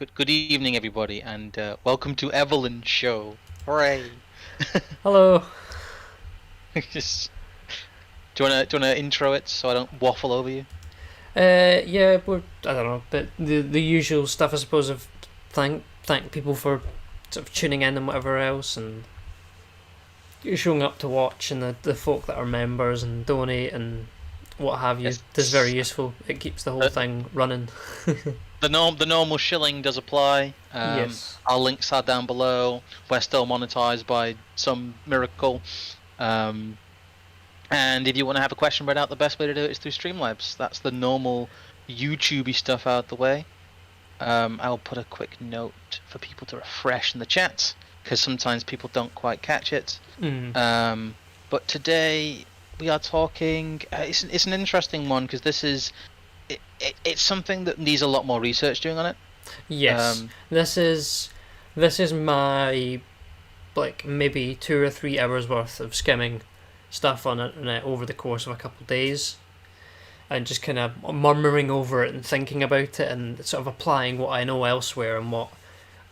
Good evening, everybody, and welcome to Evelyn's show. Hooray! Hello. Just, do you wanna intro it so I don't waffle over you? Yeah, I don't know, but the usual stuff, I suppose, of thank people for sort of tuning in and whatever else, and showing up to watch, and the folk that are members and donate and what have you. This is very Yes. useful. It keeps the whole The thing running. the normal shilling does apply. Yes. Our links are down below. We're still monetized by some miracle. Um, and if you want to have a question read out, the best way to do it is through Streamlabs. That's the normal YouTubey stuff out the way. I'll put a quick note for people to refresh in the chat because sometimes people don't quite catch it. Mm. But today we are talking. It's an interesting one because it's something that needs a lot more research doing on it. Yes. Um, This is my like maybe 2 or 3 hours worth of skimming stuff on it over the course of a couple of days, and just kind of murmuring over it and thinking about it and sort of applying what I know elsewhere and what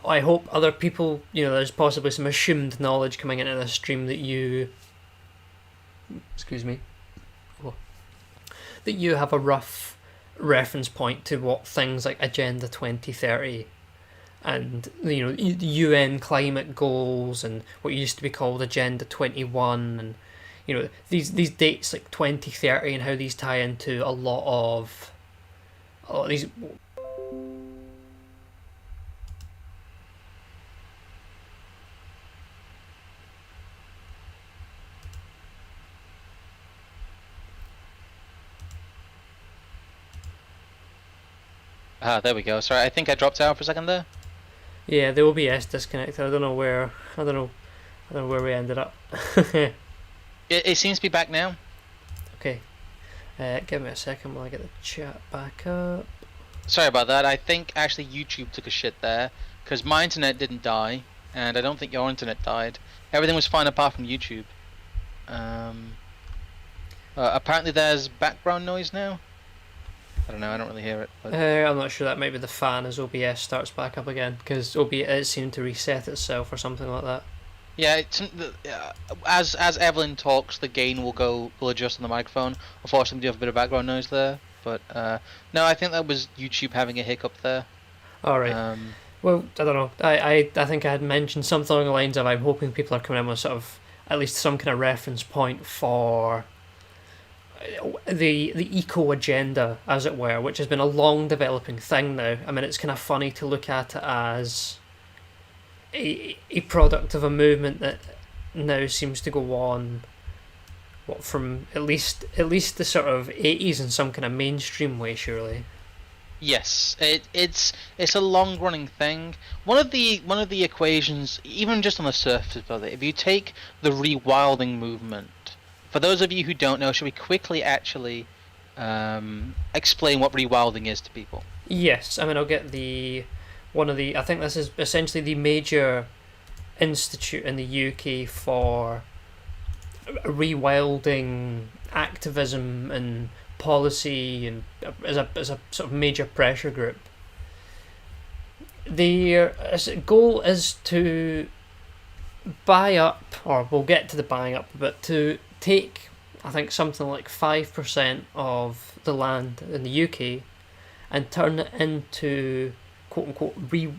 I hope other people, there's possibly some assumed knowledge coming into the stream that excuse me, oh, that you have a rough reference point to what things like Agenda 2030 and UN climate goals and what used to be called Agenda 21 and these dates like 2030 and how these tie into a lot of these. there we go. Sorry, I think I dropped out for a second there. Yeah, the OBS disconnected. I don't know where we ended up. It seems to be back now. Okay, give me a second while I get the chat back up. Sorry about that. I think actually YouTube took a shit there because my internet didn't die, and I don't think your internet died. Everything was fine apart from YouTube. Um, Apparently there's background noise now. I don't know. I don't really hear it. But I'm not sure. That might be the fan as OBS starts back up again because OBS seemed to reset itself or something like that. yeah, as Evelyn talks, the gain will adjust on the microphone. Unfortunately, we do have a bit of background noise there, but no, I think that was YouTube having a hiccup there. All right. Um, Well, I don't know. I think I had mentioned something along the lines of I'm hoping people are coming in with sort of at least some kind of reference point for the eco agenda, as it were, which has been a long developing thing now. I mean, it's kind of funny to look at it as a product of a movement that now seems to go on from at least the sort of 80s in some kind of mainstream way, surely. yes, it's a long running thing. One of the equations, even just on the surface of it, if you take the rewilding movement, for those of you who don't know, should we quickly actually explain what rewilding is to people? Yes, I mean I'll get the one of the I think this is essentially the major institute in the UK for rewilding activism and policy and as a sort of major pressure group. Their goal is to buy up, or we'll get to the buying up, but to take, I think, something like 5% of the land in the UK and turn it into quote unquote these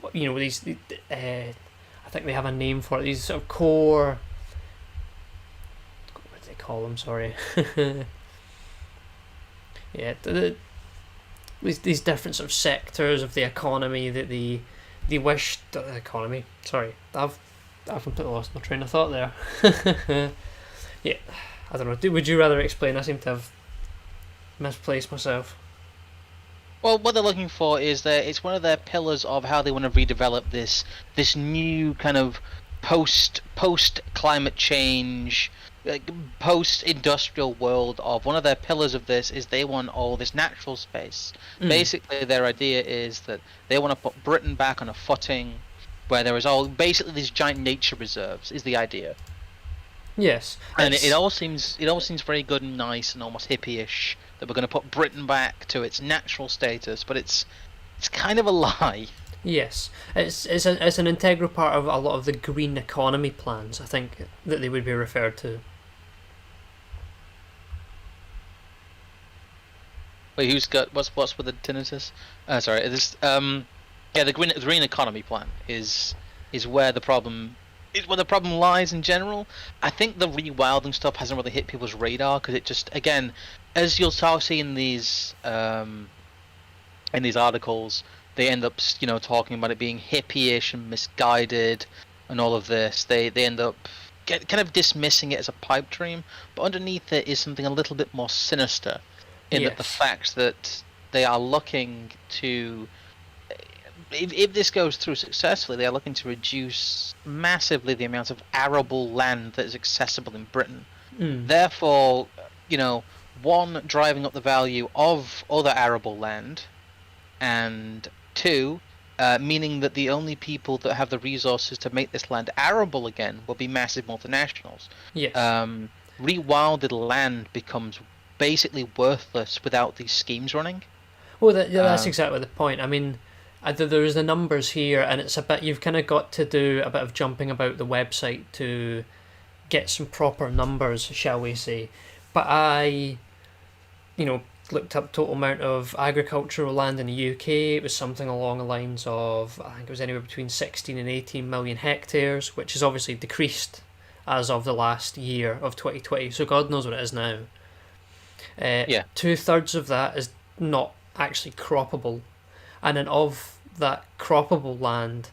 I think they have a name for it, these sort of core, what do they call them, sorry. Yeah, these different sort of sectors of the economy that the wish the economy, sorry, I've completely lost my train of thought there. Yeah, I don't know. Would you rather explain? I seem to have misplaced myself. Well, what they're looking for is that it's one of their pillars of how they want to redevelop this new kind of post climate change, post industrial world. Of one of their pillars of this is they want all this natural space. Mm. Basically, their idea is that they want to put Britain back on a footing where there is all basically these giant nature reserves. Is the idea. Yes, And it it's all seems very good and nice and almost hippie-ish that we're going to put Britain back to its natural status, but it's kind of a lie. Yes, it's an integral part of a lot of the green economy plans, I think, that they would be referred to. Wait, who's got what's with the tinnitus? Sorry, this yeah, the green economy plan is where the problem lies in general. I think the rewilding stuff hasn't really hit people's radar because it just, again, as you'll start seeing in these articles, they end up talking about it being hippie-ish and misguided and all of this. They end up kind of dismissing it as a pipe dream, but underneath it is something a little bit more sinister. In that the fact that they are looking to, if this goes through successfully, they are looking to reduce massively the amount of arable land that is accessible in Britain. Therefore, one, driving up the value of other arable land, and two, meaning that the only people that have the resources to make this land arable again will be massive multinationals. Yes. Rewilded land becomes basically worthless without these schemes running. Well, that's exactly the point. I mean, there's the numbers here, and it's a bit, you've kind of got to do a bit of jumping about the website to get some proper numbers, shall we say. But I, looked up total amount of agricultural land in the UK. It was something along the lines of, I think it was anywhere between 16 and 18 million hectares, which has obviously decreased as of the last year of 2020. So God knows what it is now. 2/3 of that is not actually croppable, and then of that croppable land,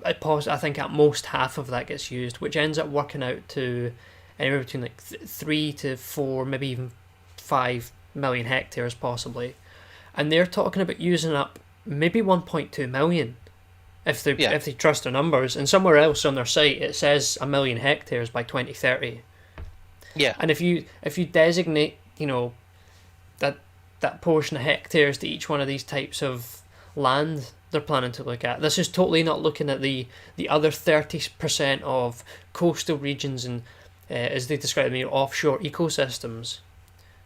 I think at most half of that gets used, which ends up working out to anywhere between like 3 to 4, maybe even 5 million hectares possibly, and they're talking about using up maybe 1.2 million if they trust their numbers. And somewhere else on their site it says 1 million hectares by 2030. Yeah, and if you designate that portion of hectares to each one of these types of land they're planning to look at, this is totally not looking at the other 30% of coastal regions and as they describe them, offshore ecosystems.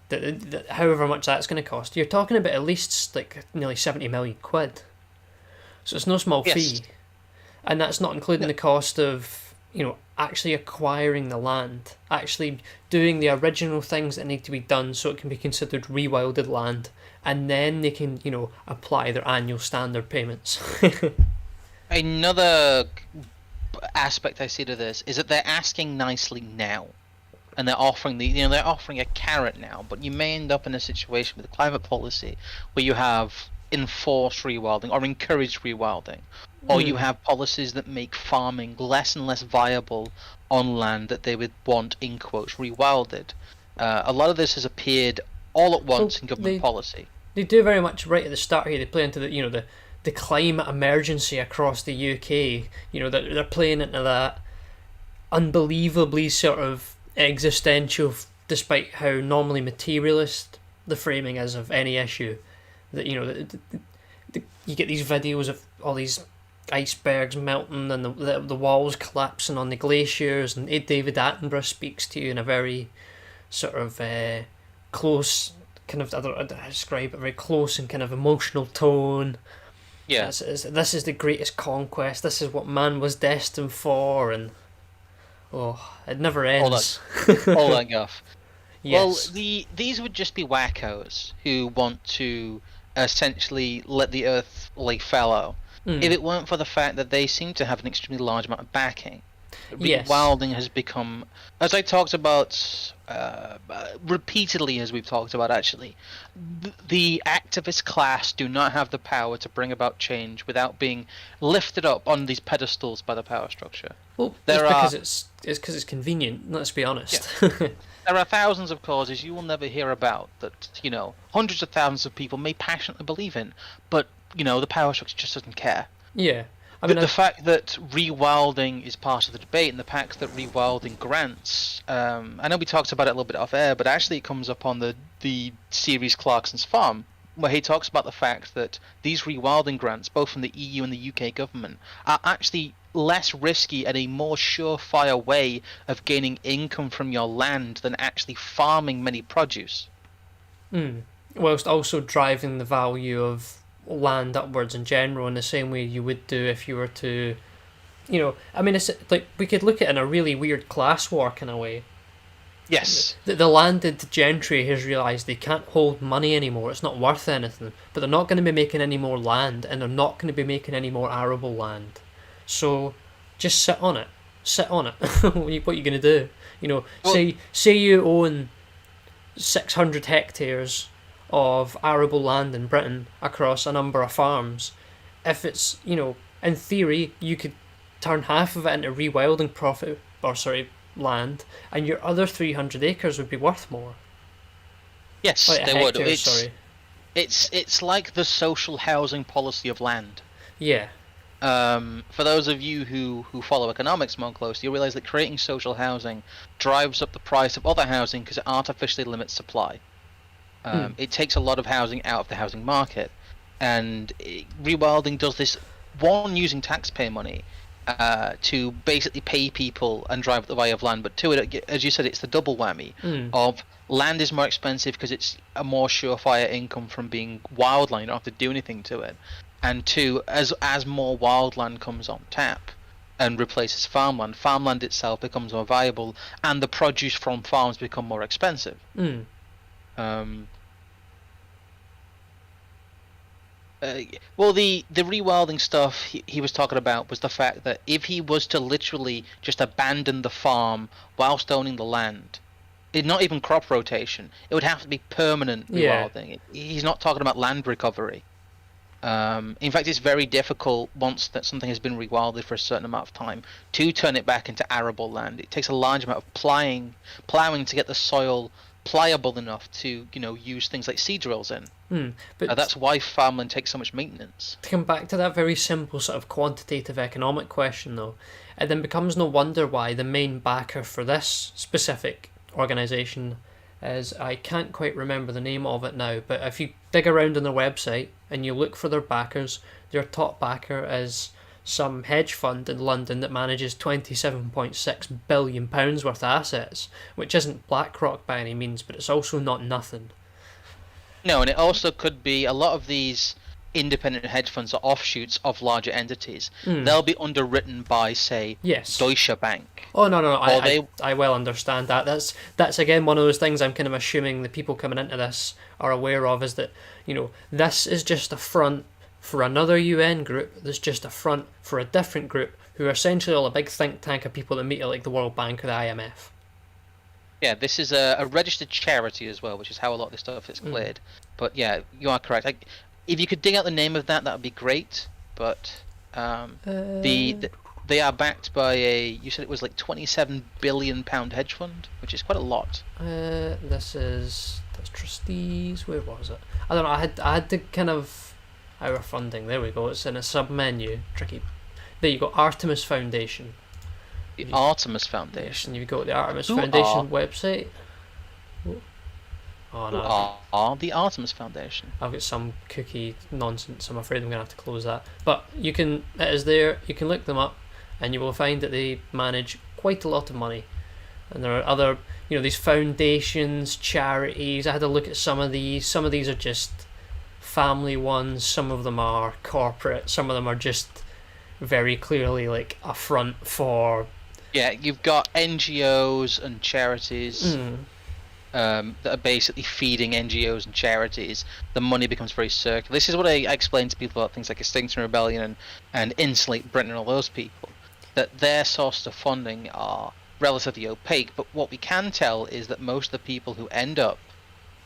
That however much that's going to cost, you're talking about at least like nearly 70 million quid. So it's no small fee, and that's not including the cost of actually acquiring the land, actually doing the original things that need to be done so it can be considered rewilded land, and then they can apply their annual standard payments. Another aspect I see to this is that they're asking nicely now, and they're offering they're offering a carrot now, but you may end up in a situation with climate policy where you have enforced rewilding or encouraged rewilding, or you have policies that make farming less and less viable on land that they would want, in quotes, rewilded. A lot of this has appeared all at once in government policy. They do very much right at the start here. They play into the climate emergency across the UK. They're playing into that unbelievably sort of existential, despite how normally materialist the framing is of any issue. That you get these videos of all these icebergs melting and the walls collapsing on the glaciers, and David Attenborough speaks to you in a very sort of close kind of, I don't know how to describe it, very close and kind of emotional tone. Yeah, this is the greatest conquest. This is what man was destined for, and it never ends. All that guff. Yes. Well, these would just be wackos who want to essentially let the earth lay fallow. If it weren't for the fact that they seem to have an extremely large amount of backing. Rewilding has become, as I talked about repeatedly, as we've talked about actually, the activist class do not have the power to bring about change without being lifted up on these pedestals by the power structure. Well, because it's convenient, let's be honest. Yeah. There are thousands of causes you will never hear about that, hundreds of thousands of people may passionately believe in, but, the power structure just doesn't care. Yeah. The fact that rewilding is part of the debate, and the fact that rewilding grants, I know we talked about it a little bit off air, but actually it comes up on the series Clarkson's Farm, where he talks about the fact that these rewilding grants, both from the EU and the UK government, are actually less risky and a more surefire way of gaining income from your land than actually farming many produce. Whilst also driving the value of land upwards in general in the same way you would do if you were to, I mean, it's like we could look at it in a really weird class war kind of way. Yes. The landed gentry has realised they can't hold money anymore, it's not worth anything, but they're not going to be making any more land, and they're not going to be making any more arable land. So just sit on it. What are you going to do? Well, say you own 600 hectares of arable land in Britain across a number of farms. If it's, in theory, you could turn half of it into rewilding land, and your other 300 acres would be worth more. Yes, they would. It's It's like the social housing policy of land. Yeah. For those of you who follow economics more closely, you realise that creating social housing drives up the price of other housing because it artificially limits supply. It takes a lot of housing out of the housing market, and Rewilding does this, one, using taxpayer money to basically pay people and drive up the value of land, but two, as you said, it's the double whammy of land is more expensive because it's a more surefire income from being wildland, you don't have to do anything to it, and two, as more wildland comes on tap and replaces farmland itself becomes more valuable, and the produce from farms become more expensive. Well, the rewilding stuff he was talking about was the fact that if he was to literally just abandon the farm whilst owning the land, not even crop rotation, it would have to be permanent rewilding. Yeah. He's not talking about land recovery. In fact, it's very difficult once that something has been rewilded for a certain amount of time to turn it back into arable land. It takes a large amount of ploughing to get the soil pliable enough to use things like seed drills in. But that's why farmland takes so much maintenance. To come back to that very simple sort of quantitative economic question, though, it then becomes no wonder why the main backer for this specific organisation is, I can't quite remember the name of it now, but if you dig around on their website and you look for their backers, their top backer is some hedge fund in London that manages £27.6 billion worth of assets, which isn't BlackRock by any means, but it's also not nothing. No, and it also could be a lot of these independent hedge funds are offshoots of larger entities. They'll be underwritten by, say, Deutsche Bank. Oh, no, I well understand that. That's again one of those things I'm kind of assuming the people coming into this are aware of, is that, this is just a front for another UN group, that's just a front for a different group, who are essentially all a big think tank of people that meet at like the World Bank or the IMF. Yeah, this is a registered charity as well, which is how a lot of this stuff is cleared. But yeah, you are correct. If you could dig out the name of that would be great. But they are backed by you said it was like £27 billion hedge fund, which is quite a lot. That's trustees. Where was it? I don't know. I had to kind of our funding. There we go. It's in a sub menu. Tricky. There you go. Artemis Foundation. The Artemis Foundation. Yes, you've got the Artemis Foundation website. Oh no! The Artemis Foundation. I've got some cookie nonsense. I'm afraid I'm gonna have to close that. But it is there. You can look them up, and you will find that they manage quite a lot of money. And there are other, these foundations, charities. I had a look at some of these. Some of these are just family ones. Some of them are corporate. Some of them are just very clearly like a front for. Yeah, you've got NGOs and charities that are basically feeding NGOs and charities. The money becomes very circular. This is what I explain to people about things like Extinction Rebellion and Insulate Britain and all those people, that their sources of funding are relatively opaque. But what we can tell is that most of the people who end up,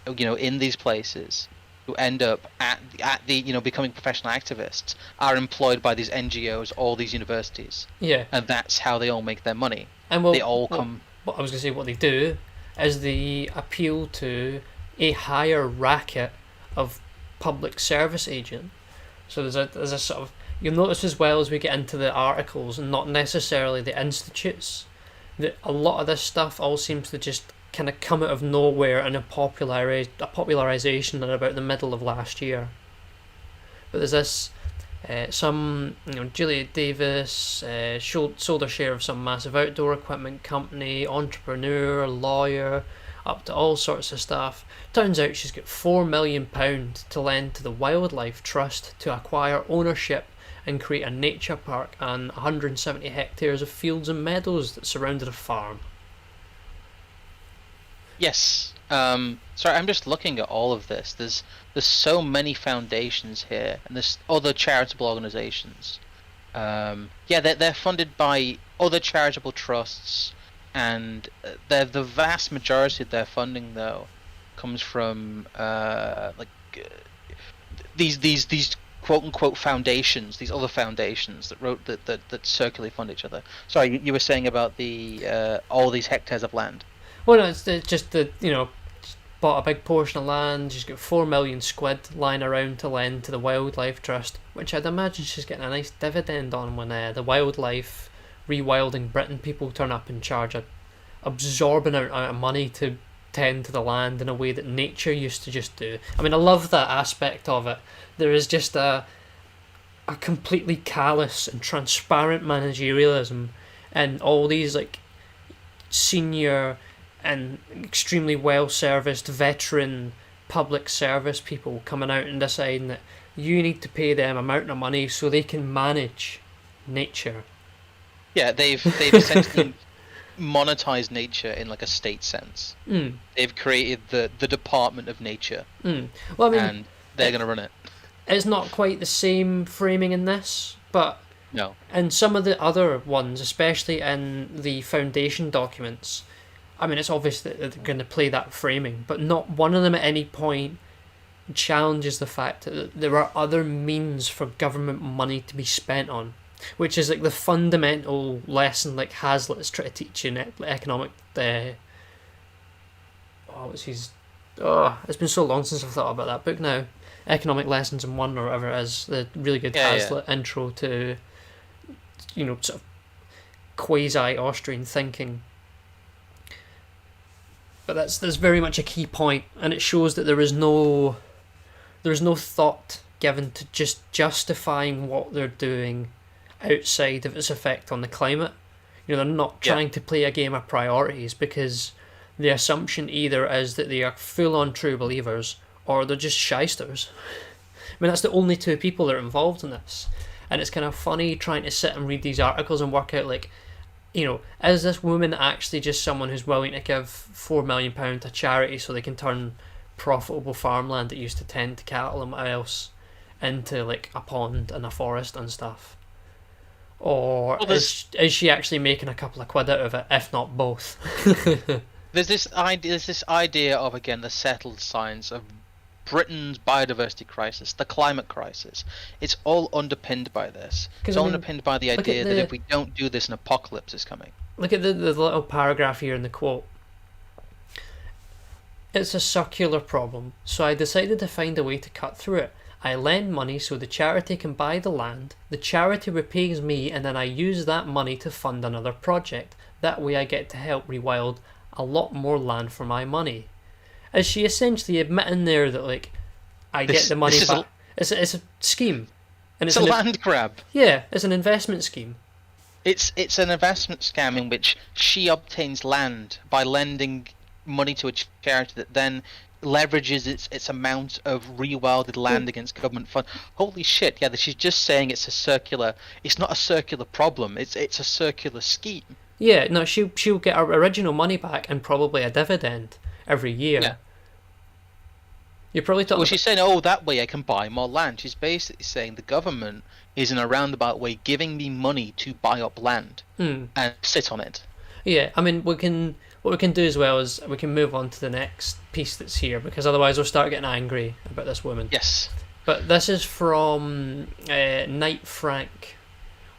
in these places, who end up at the becoming professional activists, are employed by these NGOs or these universities. Yeah. And that's how they all make their money. And they all come. I was going to say, what they do is they appeal to a higher racket of public service agent. So there's a sort of, you'll notice as well as we get into the articles, and not necessarily the institutes, that a lot of this stuff all seems to just kind of come out of nowhere and a popularization in about the middle of last year. But there's this Julia Davis sold her share of some massive outdoor equipment company, entrepreneur, lawyer, up to all sorts of stuff. Turns out she's got £4 million to lend to the Wildlife Trust to acquire ownership and create a nature park and 170 hectares of fields and meadows that surrounded a farm. Yes. Sorry, I'm just looking at all of this. There's so many foundations here, and there's other charitable organizations. Yeah, they're funded by other charitable trusts, and the vast majority of their funding, though, comes from these quote unquote foundations, these other foundations that circularly fund each other. Sorry, you were saying about the all these hectares of land. Well, no, it's just that, bought a big portion of land. She's got 4 million squid lying around to lend to the Wildlife Trust, which I'd imagine she's getting a nice dividend on when the wildlife Rewilding Britain people turn up and charge a absorbent amount of money to tend to the land in a way that nature used to just do. I mean, I love that aspect of it. There is just a completely callous and transparent managerialism, and all these senior and extremely well-serviced veteran public service people coming out and deciding that you need to pay them amount of money so they can manage nature. Yeah, they've essentially monetized nature in a state sense. They've created the Department of Nature. Well, I mean, and they're going to run it. It's not quite the same framing in this, but no. In some of the other ones, especially in the foundation documents, I mean, it's obvious that they're going to play that framing, but not one of them at any point challenges the fact that there are other means for government money to be spent on, which is the fundamental lesson Hazlitt's trying to teach in economic. It's been so long since I've thought about that book now. Economic Lessons in One, or whatever it is, the really good Hazlitt intro to, sort of quasi-Austrian thinking. But that's very much a key point, and it shows that there is no thought given to just justifying what they're doing outside of its effect on the climate. They're not trying to play a game of priorities, because the assumption either is that they are full-on true believers or they're just shysters. I mean, that's the only two people that are involved in this, and it's kind of funny trying to sit and read these articles and work out is this woman actually just someone who's willing to give £4 million to charity so they can turn profitable farmland that used to tend to cattle and what else into a pond and a forest and stuff? Or is she actually making a couple of quid out of it, if not both? There's this idea of, again, the settled science of Britain's biodiversity crisis, the climate crisis. It's all underpinned by this. It's all underpinned by the idea that if we don't do this, an apocalypse is coming. Look at the little paragraph here in the quote. It's a circular problem, so I decided to find a way to cut through it. I lend money so the charity can buy the land, the charity repays me, and then I use that money to fund another project. That way I get to help rewild a lot more land for my money. Is she essentially admitting there that I get the money back? It's a scheme, and it's a land grab. Yeah, it's an investment scheme. It's an investment scam in which she obtains land by lending money to a charity that then leverages its amount of rewilded land against government fund. Holy shit! Yeah, she's just saying it's not a circular problem. It's a circular scheme. Yeah, no, she'll get her original money back and probably a dividend every year. Yeah. You're probably talking. Well, she's saying, that way I can buy more land. She's basically saying the government is in a roundabout way giving me money to buy up land and sit on it. Yeah, I mean, what we can do as well is we can move on to the next piece that's here, because otherwise we'll start getting angry about this woman. Yes. But this is from Knight Frank,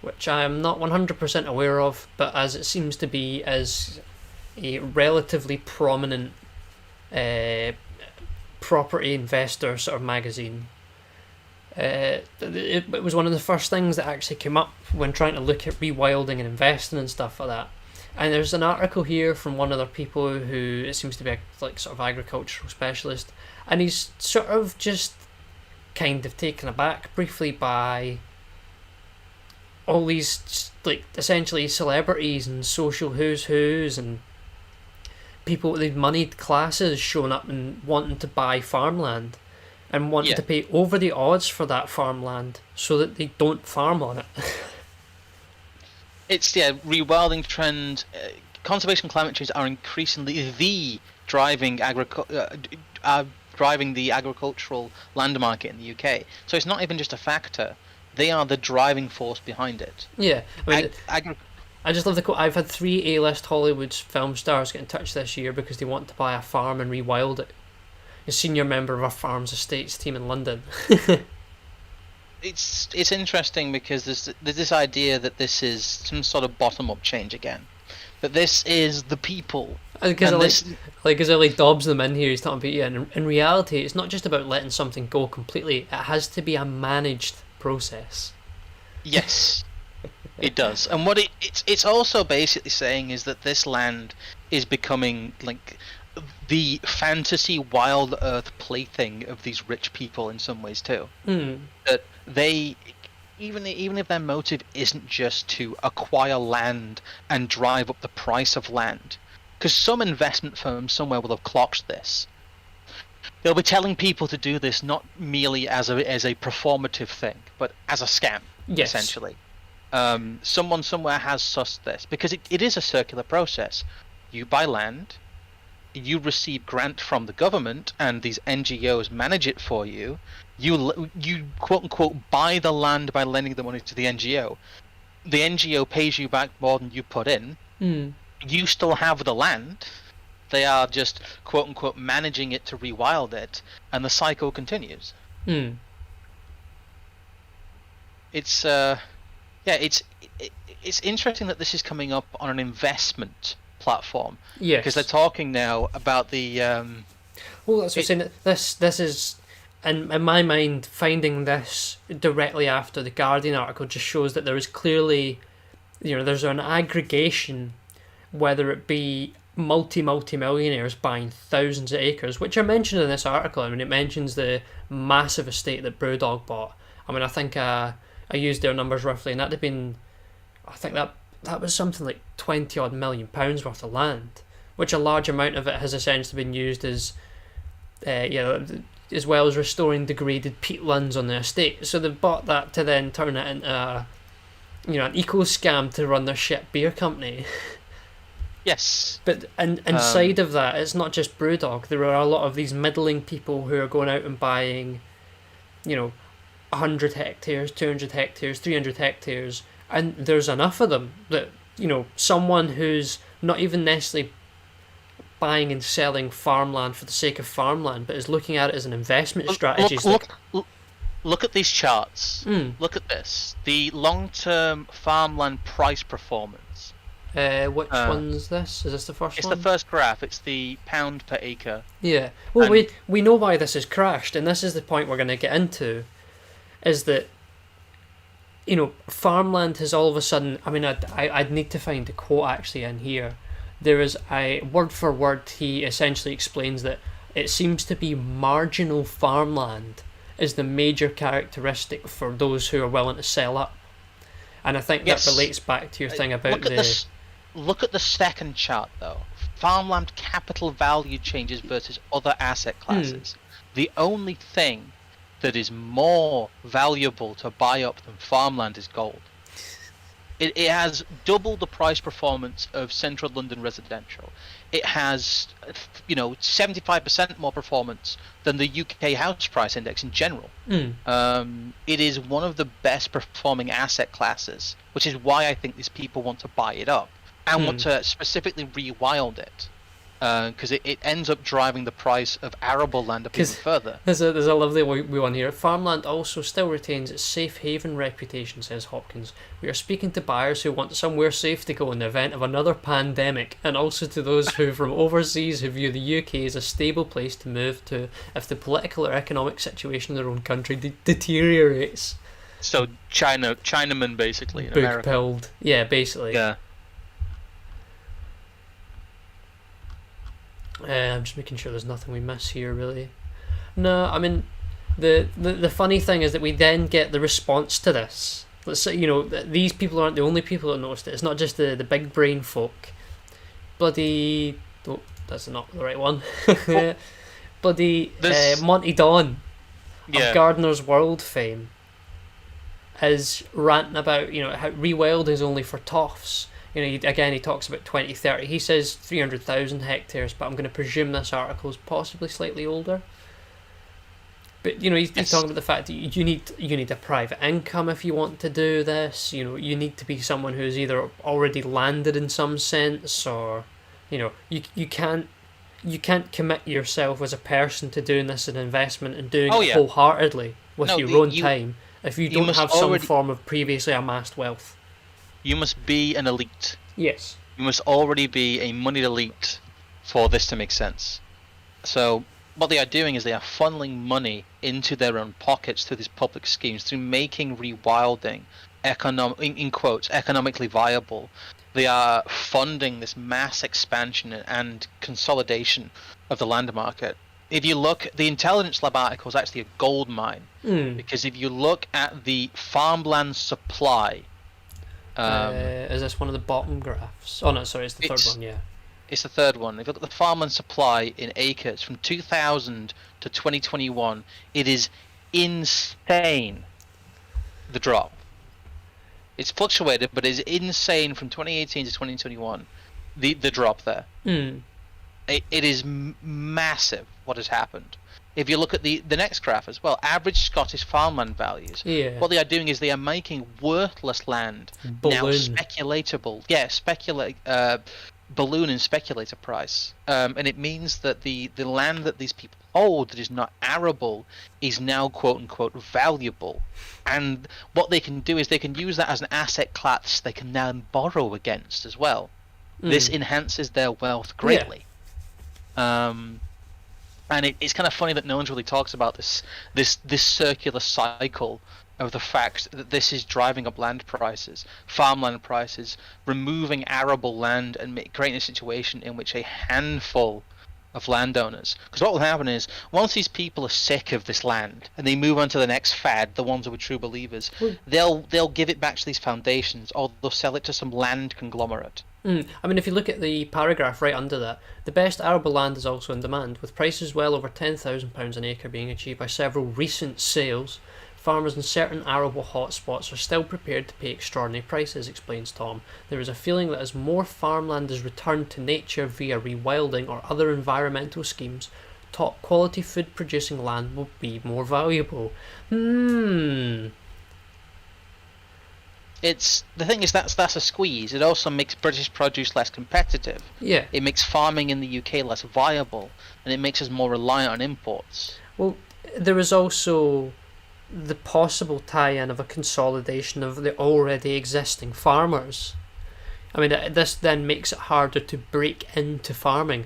which I am not 100% aware of, but as it seems to be as a relatively prominent property investor sort of magazine. It was one of the first things that actually came up when trying to look at rewilding and investing and stuff like that. And there's an article here from one of the people who it seems to be a sort of agricultural specialist, and he's sort of just kind of taken aback briefly by all these essentially celebrities and social who's and people, these moneyed classes showing up and wanting to buy farmland and wanting to pay over the odds for that farmland so that they don't farm on it. It's rewilding trend. Conservation and climate change are increasingly the driving the agricultural land market in the UK. So it's not even just a factor; they are the driving force behind it. Yeah, I just love the quote. I've had 3 A-list Hollywood film stars get in touch this year because they want to buy a farm and rewild it. A senior member of our farms estates team in London. It's interesting because there's this idea that this is some sort of bottom-up change again. But this is the people. Because I like Dobbs them in here, he's talking about, and in reality, it's not just about letting something go completely. It has to be a managed process. Yes, it does. And what it's also basically saying is that this land is becoming like the fantasy wild earth plaything of these rich people in some ways too. That they, even if their motive isn't just to acquire land and drive up the price of land, because some investment firm somewhere will have clocked this. They'll be telling people to do this not merely as a performative thing, but as a scam, essentially. Someone somewhere has sussed this, because it is a circular process. You buy land, you receive grant from the government, and these NGOs manage it for you. You quote unquote buy the land by lending the money to the NGO. The NGO pays you back more than you put in. You still have the land. They are just quote unquote managing it to rewild it, and the cycle continues. It's it's interesting that this is coming up on an investment platform. Because they're talking now about the. Well, that's what I'm saying. This is, in my mind, finding this directly after the Guardian article just shows that there is clearly, there's an aggregation, whether it be multi-millionaires buying thousands of acres, which are mentioned in this article. I mean, it mentions the massive estate that Brewdog bought. I mean, I think I used their numbers roughly, and that'd have been, I think that was something like 20 odd £million worth of land, which a large amount of it has essentially been used as, as well as restoring degraded peatlands on the estate. So they've bought that to then turn it into an eco scam to run their shit beer company. Yes. But inside of that, it's not just Brewdog. There are a lot of these middling people who are going out and buying, 100 hectares, 200 hectares, 300 hectares, and there's enough of them that, someone who's not even necessarily buying and selling farmland for the sake of farmland, but is looking at it as an investment strategy. Look at these charts. Look at this. The long-term farmland price performance. Which one's this? Is this the first one? It's the first graph. It's the pound per acre. Yeah. Well, we know why this has crashed, and this is the point we're going to get into, is that, farmland has all of a sudden, I mean, I'd need to find the quote actually in here. There is a word for word, he essentially explains that it seems to be marginal farmland is the major characteristic for those who are willing to sell up. And I think that relates back to your thing about Look at the second chart though. Farmland capital value changes versus other asset classes. The only thing that is more valuable to buy up than farmland is gold. It has double the price performance of central London residential. It has, 75% more performance than the UK house price index in general. It is one of the best performing asset classes, which is why I think these people want to buy it up and want to specifically rewild it. Because it ends up driving the price of arable land up even further. There's a lovely one here. Farmland also still retains its safe haven reputation, says Hopkins. We are speaking to buyers who want somewhere safe to go in the event of another pandemic, and also to those who from overseas who view the UK as a stable place to move to if the political or economic situation in their own country deteriorates. So Chinaman basically in America. Book-pilled. Yeah, basically. Yeah. I'm just making sure there's nothing we miss here, really. No, I mean, the funny thing is that we then get the response to this. Let's say, these people aren't the only people that noticed it. It's not just the big brain folk. Bloody... Oh, that's not the right one. Well, Bloody this- Monty Don Yeah. of Gardener's World fame is ranting about, how Rewilding is only for toffs. He talks about 2030. He says 300,000 hectares, but I'm going to presume this article is possibly slightly older. But he's talking about the fact that you need a private income if you want to do this. You need to be someone who's either already landed in some sense, or you can't commit yourself as a person to doing this as an investment and doing it wholeheartedly with your own time if you don't have some form of previously amassed wealth. You must be an elite. Yes. You must already be a moneyed elite for this to make sense. So what they are doing is they are funneling money into their own pockets through these public schemes, through making rewilding in quotes economically viable. They are funding this mass expansion and consolidation of the land market. If you look, the Intelligence Lab article is actually a gold mine, because if you look at the farmland supply, is this one of the bottom graphs? Oh no, sorry, it's the third one. Yeah, it's the third one. If you look at the farmland supply in acres from 2000 to 2021, it is insane. The drop. It's fluctuated, but it's insane from 2018 to 2021. The drop there. It is massive what has happened. If you look at the next graph as well, average Scottish farmland values. Yeah. What they are doing is they are making worthless land now speculatable. Yeah, balloon and speculator price. And it means that the land that these people hold that is not arable is now quote unquote valuable. And what they can do is they can use that as an asset class they can now borrow against as well. This enhances their wealth greatly. And it's kind of funny that no one really talks about this circular cycle of the fact that this is driving up land prices, farmland prices, removing arable land and creating a situation in which a handful of landowners, because what will happen is once these people are sick of this land and they move on to the next fad, the ones who are true believers, they'll give it back to these foundations, or they'll sell it to some land conglomerate. I mean, if you look at the paragraph right under that, the best arable land is also in demand, with prices well over £10,000 an acre being achieved by several recent sales. Farmers in certain arable hotspots are still prepared to pay extraordinary prices, explains Tom. There is a feeling that as more farmland is returned to nature via rewilding or other environmental schemes, top quality food producing land will be more valuable. It's the thing is that's a squeeze. It also makes British produce less competitive. Yeah. It makes farming in the UK less viable, and it makes us more reliant on imports. Well, there is also the possible tie-in of a consolidation of the already existing farmers. I mean, this then makes it harder to break into farming,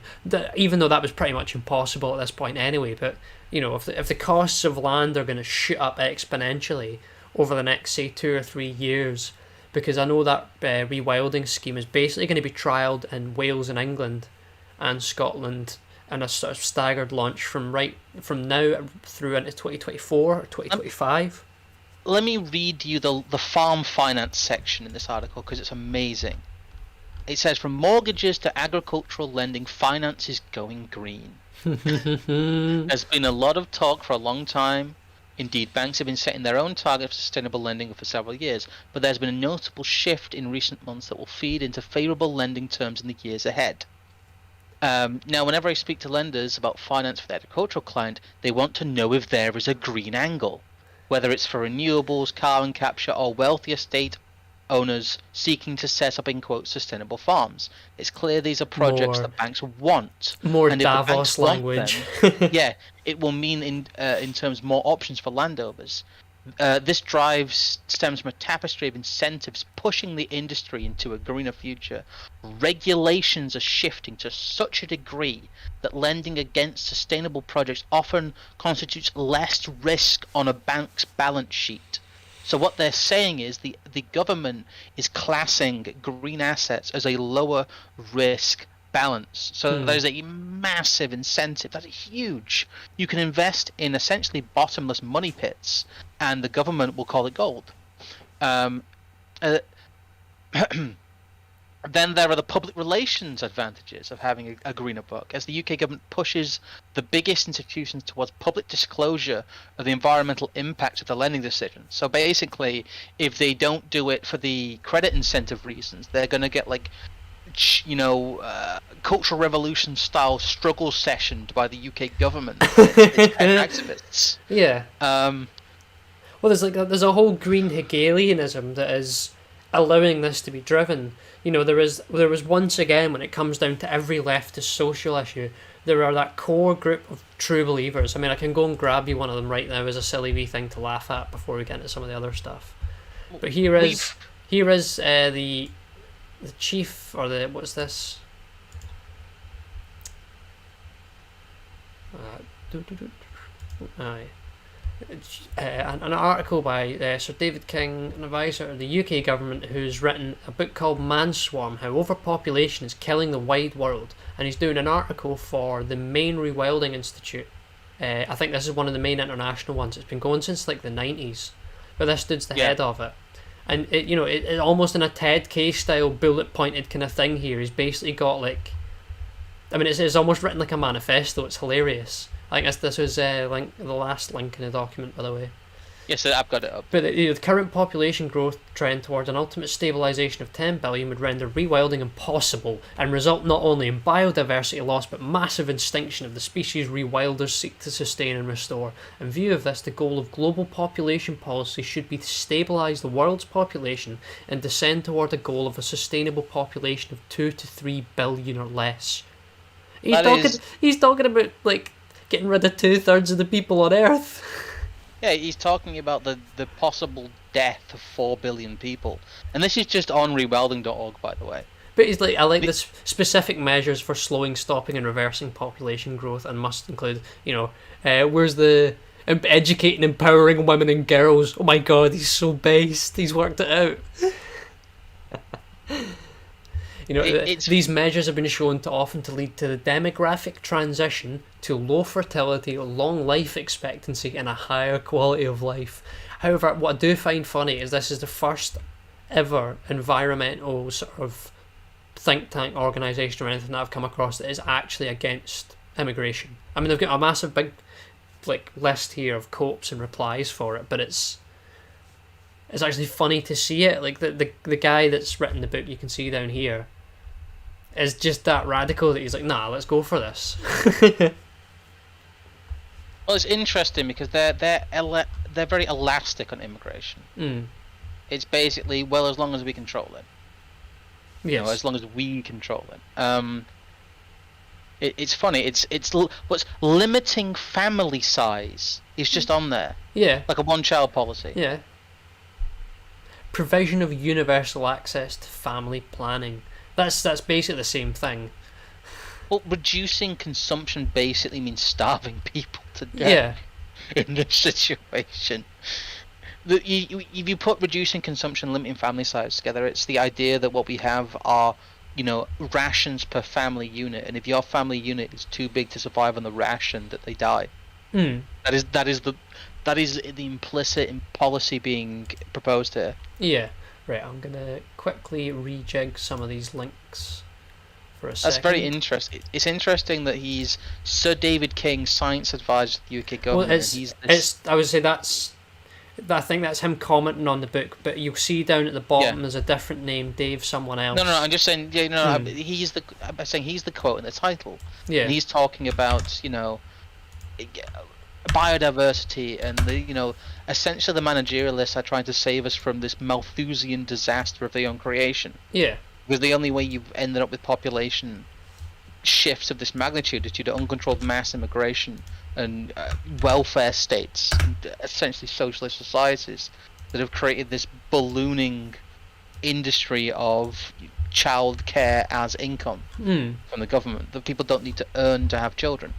even though that was pretty much impossible at this point anyway. But if the costs of land are going to shoot up exponentially over the next, say, 2 or 3 years, because I know that rewilding scheme is basically going to be trialled in Wales and England and Scotland in a sort of staggered launch from now through into 2024 or 2025. Let me read you the farm finance section in this article because it's amazing. It says, from mortgages to agricultural lending, finance is going green. There's been a lot of talk for a long time. Indeed, banks have been setting their own target for sustainable lending for several years, but there's been a notable shift in recent months that will feed into favourable lending terms in the years ahead. Now, whenever I speak to lenders about finance for the agricultural client, they want to know if there is a green angle, whether it's for renewables, carbon capture, or wealthy estate owners seeking to set up, in quotes, sustainable farms. It's clear these are projects that banks want. More and Davos language. Yeah, it will mean in terms more options for landowners. This drive stems from a tapestry of incentives pushing the industry into a greener future. Regulations are shifting to such a degree that lending against sustainable projects often constitutes less risk on a bank's balance sheet. So what they're saying is the government is classing green assets as a lower risk balance. So there's a massive incentive. That's huge. You can invest in essentially bottomless money pits, and the government will call it gold. Then there are the public relations advantages of having a greener book, as the UK government pushes the biggest institutions towards public disclosure of the environmental impact of the lending decision. So basically, if they don't do it for the credit incentive reasons, they're going to get Cultural Revolution style struggle sessioned by the UK government with its activists. Yeah. Um, Well, there's a whole green Hegelianism that is allowing this to be driven. There was once again, when it comes down to every leftist social issue, there are that core group of true believers. I mean, I can go and grab you one of them right now as a silly wee thing to laugh at before we get into some of the other stuff. But here is the chief, or what's this? Aye. An article by Sir David King, an advisor of the UK government, who's written a book called Manswarm: How Overpopulation is Killing the Wide World, and he's doing an article for the main Rewilding Institute. I think this is one of the main international ones. It's been going since like the 90s, but this dude's the head of it. And it almost in a Ted K style bullet pointed kind of thing here. He's basically got it's almost written like a manifesto. It's hilarious. I guess this was the last link in the document, by the way. Yes, I've got it up. But the current population growth trend towards an ultimate stabilisation of 10 billion would render rewilding impossible and result not only in biodiversity loss but massive extinction of the species rewilders seek to sustain and restore. In view of this, the goal of global population policy should be to stabilise the world's population and descend toward a goal of a sustainable population of 2 to 3 billion or less. He's talking about getting rid of 2/3 of the people on Earth. Yeah, he's talking about the possible death of 4 billion people. And this is just on rewilding.org, by the way. But he's I like the specific measures for slowing, stopping and reversing population growth, and must include, where's the educating, empowering women and girls. Oh my god, he's so based. He's worked it out. These measures have been shown to often to lead to the demographic transition to low fertility, long life expectancy, and a higher quality of life. However, what I do find funny is this is the first ever environmental sort of think tank organisation or anything that I've come across that is actually against immigration. I mean, they've got a massive big list here of quotes and replies for it, but it's actually funny to see it. The guy that's written the book, you can see down here, is just that radical that he's like, nah, let's go for this. Well, it's interesting because they're very elastic on immigration. Mm. It's basically, well, as long as we control it. Yes. As long as we control it. It's funny. It's what's limiting family size is just on there. Yeah. Like a one-child policy. Yeah. Provision of universal access to family planning. That's basically the same thing. Well, reducing consumption basically means starving people to death. Yeah. In this situation. If you put reducing consumption, limiting family size together, it's the idea that what we have are, rations per family unit, and if your family unit is too big to survive on the ration, that they die. Mm. That is the implicit policy being proposed here. Yeah. Right, I'm going to quickly rejig some of these links for a second. That's very interesting. It's interesting that he's Sir David King, science advisor to the UK government. Well, I would say I think that's him commenting on the book, but you'll see down at the bottom there's a different name, Dave someone else. No, I'm just saying, I'm saying he's the quote in the title. Yeah. And he's talking about, biodiversity and essentially the managerialists are trying to save us from this Malthusian disaster of their own creation. Yeah. Because the only way you've ended up with population shifts of this magnitude is due to uncontrolled mass immigration and welfare states and essentially socialist societies that have created this ballooning industry of child care as income from the government that people don't need to earn to have children.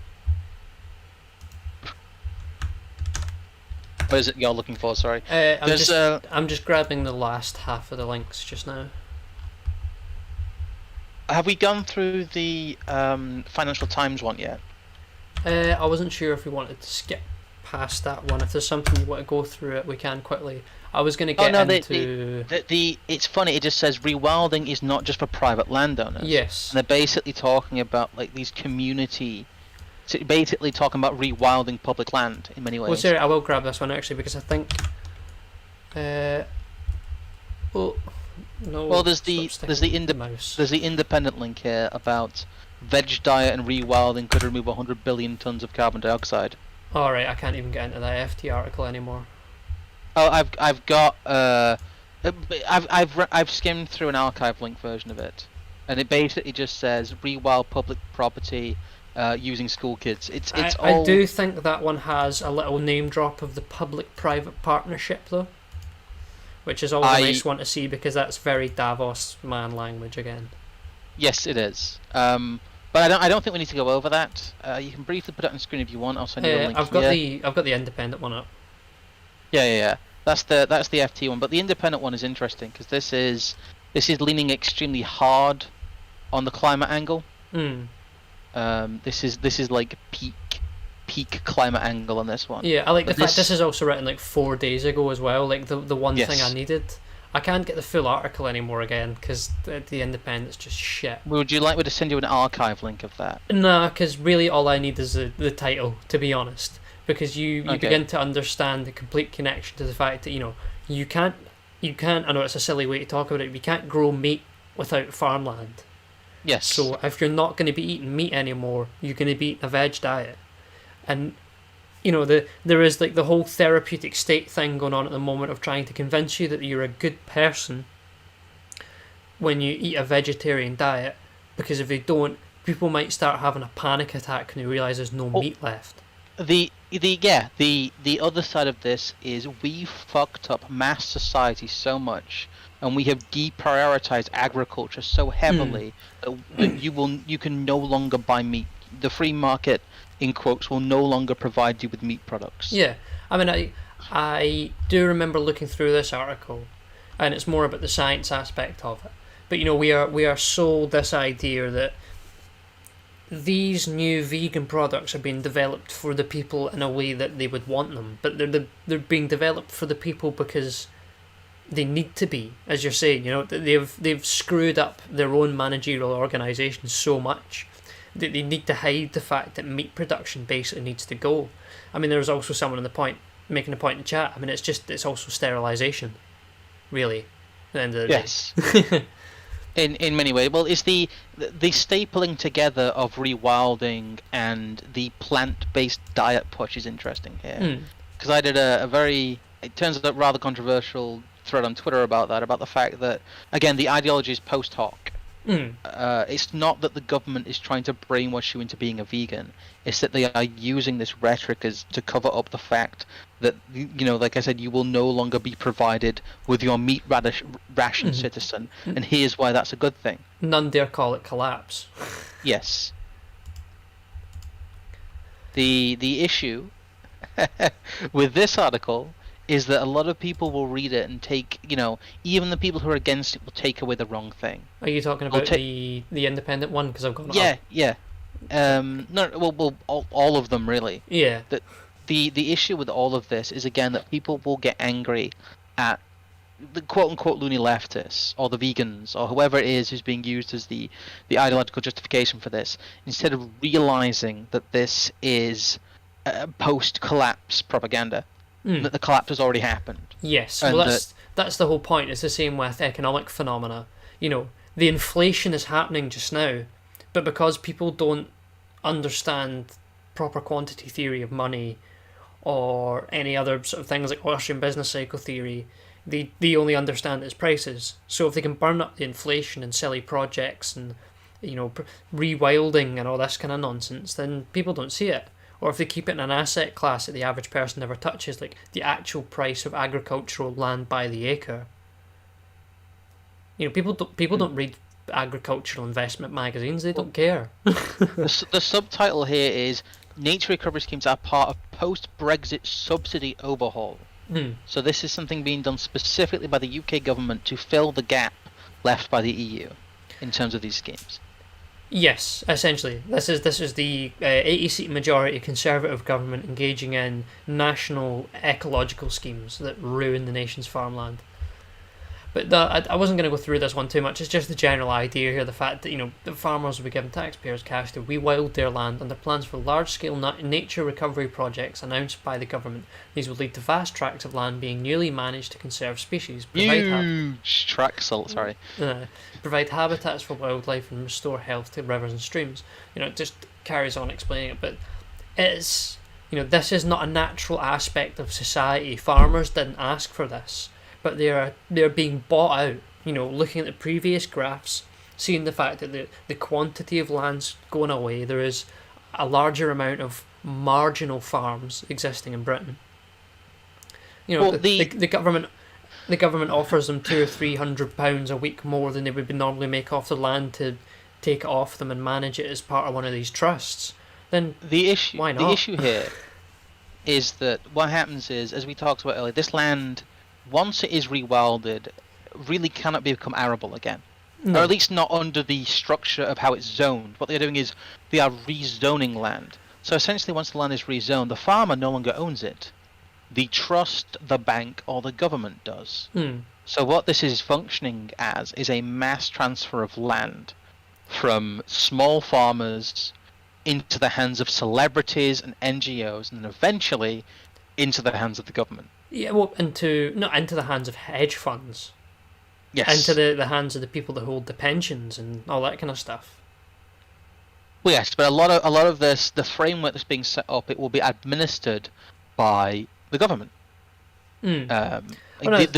What is it you're looking for? Sorry. I'm just grabbing the last half of the links just now. Have we gone through the Financial Times one yet? I wasn't sure if we wanted to skip past that one. If there's something you want to go through it, we can quickly. I was going to Oh get no, into... it's funny. It just says rewilding is not just for private landowners. Yes. And they're basically talking about like these community, basically talking about rewilding public land in many ways. Well, sorry, I will grab this one actually because I think. Oh, no. Well, there's the independent link here about veg diet and rewilding could remove 100 billion tons of carbon dioxide. All right, I can't even get into that FT article anymore. Oh, I've got I've skimmed through an archive link version of it, and it basically just says rewild public property using school kids. I do think that one has a little name drop of the public-private partnership though, which is always a nice one to see because that's very Davos man language again. Yes, it is. But I don't think we need to go over that. You can briefly put it on screen if you want. I'll send you a link. I've got the independent one up. Yeah. That's the FT one, but the independent one is interesting because this is leaning extremely hard on the climate angle. This is like peak climate angle on this one. Yeah, I like the fact this is also written like 4 days ago as well. Like the one thing I needed. I can't get the full article anymore again because the independent's just shit. Would you like me to send you an archive link of that? Nah, because really all I need is the title, to be honest. Because you begin to understand the complete connection to the fact that you can't. I know it's a silly way to talk about it. But you can't grow meat without farmland. Yes. So if you're not going to be eating meat anymore, you're going to be eating a veg diet, and there is like the whole therapeutic state thing going on at the moment of trying to convince you that you're a good person when you eat a vegetarian diet, because if they don't, people might start having a panic attack when they realise there's no meat left. The other side of this is we fucked up mass society so much, and we have deprioritized agriculture so heavily that you can no longer buy meat. The free market, in quotes, will no longer provide you with meat products. Yeah, I mean, I do remember looking through this article, and it's more about the science aspect of it. But we are sold this idea that these new vegan products are being developed for the people in a way that they would want them, but they're being developed for the people because they need to be, as you're saying. They've screwed up their own managerial organisation so much that they need to hide the fact that meat production basically needs to go. I mean, there's also someone making a point in chat. I mean, it's also sterilisation, really, at the end of the day. In many ways. Well, it's the stapling together of rewilding and the plant-based diet push is interesting here. Because I did a very, it turns out, rather controversial thread on Twitter about the fact that, again, the ideology is post hoc. It's not that the government is trying to brainwash you into being a vegan. It's that they are using this rhetoric as to cover up the fact that, like I said, you will no longer be provided with your meat ration, citizen, and here's why that's a good thing. None dare call it collapse. Yes. The issue with this article is that a lot of people will read it and take, even the people who are against it will take away the wrong thing. Are you talking about the independent one? Because I've got Yeah. No, all of them really. Yeah. The issue with all of this is, again, that people will get angry at the quote-unquote loony leftists or the vegans or whoever it is who's being used as the ideological justification for this, instead of realizing that this is post-collapse propaganda. That the collapse has already happened. Yes, well, that's the whole point. It's the same with economic phenomena. The inflation is happening just now, but because people don't understand proper quantity theory of money or any other sort of things like Austrian business cycle theory, they only understand its prices. So if they can burn up the inflation and silly projects and rewilding and all this kind of nonsense, then people don't see it. Or if they keep it in an asset class that the average person never touches, like the actual price of agricultural land by the acre. People don't read agricultural investment magazines. They don't care. The subtitle here is Nature Recovery Schemes are part of post-Brexit subsidy overhaul. So this is something being done specifically by the UK government to fill the gap left by the EU in terms of these schemes. Yes, essentially, this is the 80-seat majority Conservative government engaging in national ecological schemes that ruin the nation's farmland. But I wasn't going to go through this one too much. It's just the general idea here: the fact that the farmers will be given taxpayers' cash to rewild their land under plans for large-scale nature recovery projects announced by the government. These will lead to vast tracts of land being newly managed to conserve species, Huge tracts, provide habitats for wildlife, and restore health to rivers and streams. It just carries on explaining it, but it's this is not a natural aspect of society. Farmers didn't ask for this. But they're being bought out. Looking at the previous graphs, seeing the fact that the quantity of land's going away, there is a larger amount of marginal farms existing in Britain. The government offers them £200 or £300 a week more than they would normally make off the land to take it off them and manage it as part of one of these trusts. Then why not? The issue here is that what happens is, as we talked about earlier, this land, once it is rewilded, really cannot become arable again. No. Or at least not under the structure of how it's zoned. What they're doing is they are rezoning land. So essentially, once the land is rezoned, the farmer no longer owns it. The trust, the bank, or the government does. So what this is functioning as is a mass transfer of land from small farmers into the hands of celebrities and NGOs, and then eventually into the hands of the government. Yeah, well, into the hands of hedge funds. Yes. Into the hands of the people that hold the pensions and all that kind of stuff. Well, yes, but a lot of this, the framework that's being set up, it will be administered by the government. The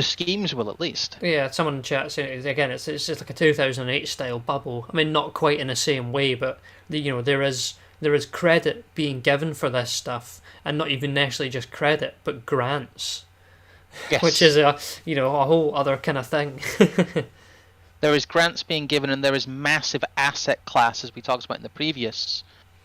schemes will, at least. Yeah, someone in chat saying again, it's just like a 2008 style bubble. I mean, not quite in the same way, but there is credit being given for this stuff, and not even necessarily just credit, but grants. Yes. Which is a whole other kind of thing. There is grants being given, and there is massive asset class, as we talked about in the previous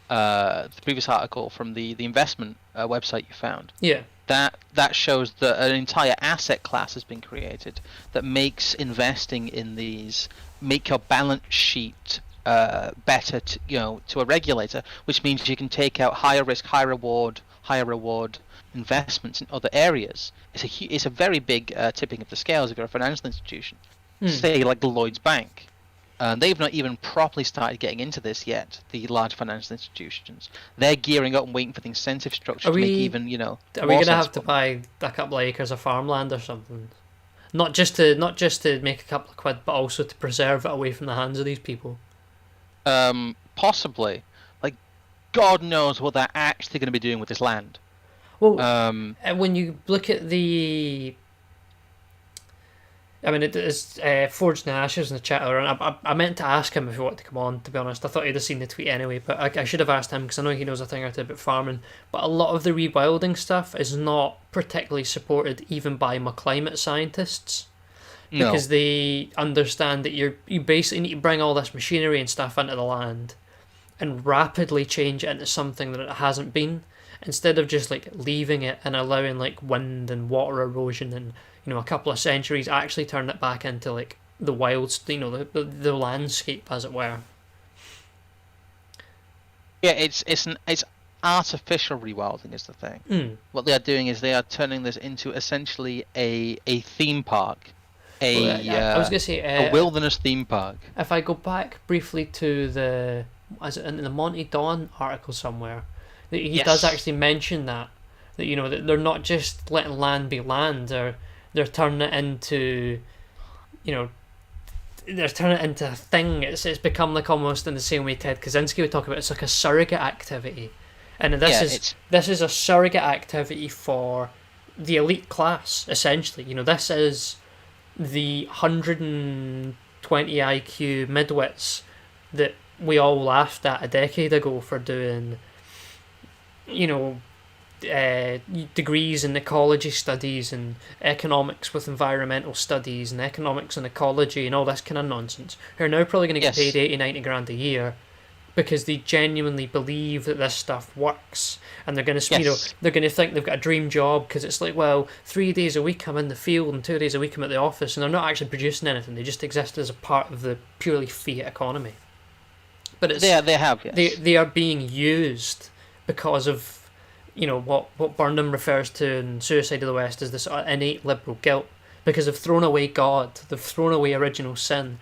article from the investment website you found. Yeah. That shows that an entire asset class has been created that makes investing in these, make your balance sheet better to a regulator, which means you can take out higher risk, higher reward investments in other areas. It's a very big tipping of the scales if you're a financial institution. Say like Lloyd's Bank. They've not even properly started getting into this yet, the large financial institutions. They're gearing up and waiting for the incentive structure to make even, Are we going to have to buy a couple of acres of farmland or something? Not just to make a couple of quid, but also to preserve it away from the hands of these people? Possibly. Like, God knows what they're actually going to be doing with this land. Well, when you look at the... I mean, it is Forged in the Ashes in the chat, and I meant to ask him if he wanted to come on, to be honest. I thought he'd have seen the tweet anyway, but I should have asked him, because I know he knows a thing or two about farming. But a lot of the rewilding stuff is not particularly supported even by my climate scientists. No. Because they understand that you basically need to bring all this machinery and stuff into the land and rapidly change it into something that it hasn't been, instead of just like leaving it and allowing like wind and water erosion and a couple of centuries actually turn it back into like the wild, the landscape, as it were. Yeah, it's artificial rewilding is the thing. What they are doing is they are turning this into essentially a theme park. I was going to say a wilderness theme park. If I go back briefly to in the Monty Don article somewhere, he does actually mention that that they're not just letting land be land, they're turning it into a thing. It's become like almost in the same way Ted Kaczynski would talk about. It's like a surrogate activity, and this is a surrogate activity for the elite class, essentially. This is the 120 IQ midwits that we all laughed at a decade ago for doing degrees in ecology studies and economics with environmental studies and economics and ecology and all this kind of nonsense, who are now probably going to get paid 80-90 grand a year because they genuinely believe that this stuff works, and they're going to they're going to think they've got a dream job because it's like, well, 3 days a week I'm in the field and 2 days a week I'm at the office, and they're not actually producing anything. They just exist as a part of the purely fiat economy. but it's they have, yes. they are being used because of, what Burnham refers to in Suicide of the West as this innate liberal guilt, because they've thrown away God, they've thrown away original sin,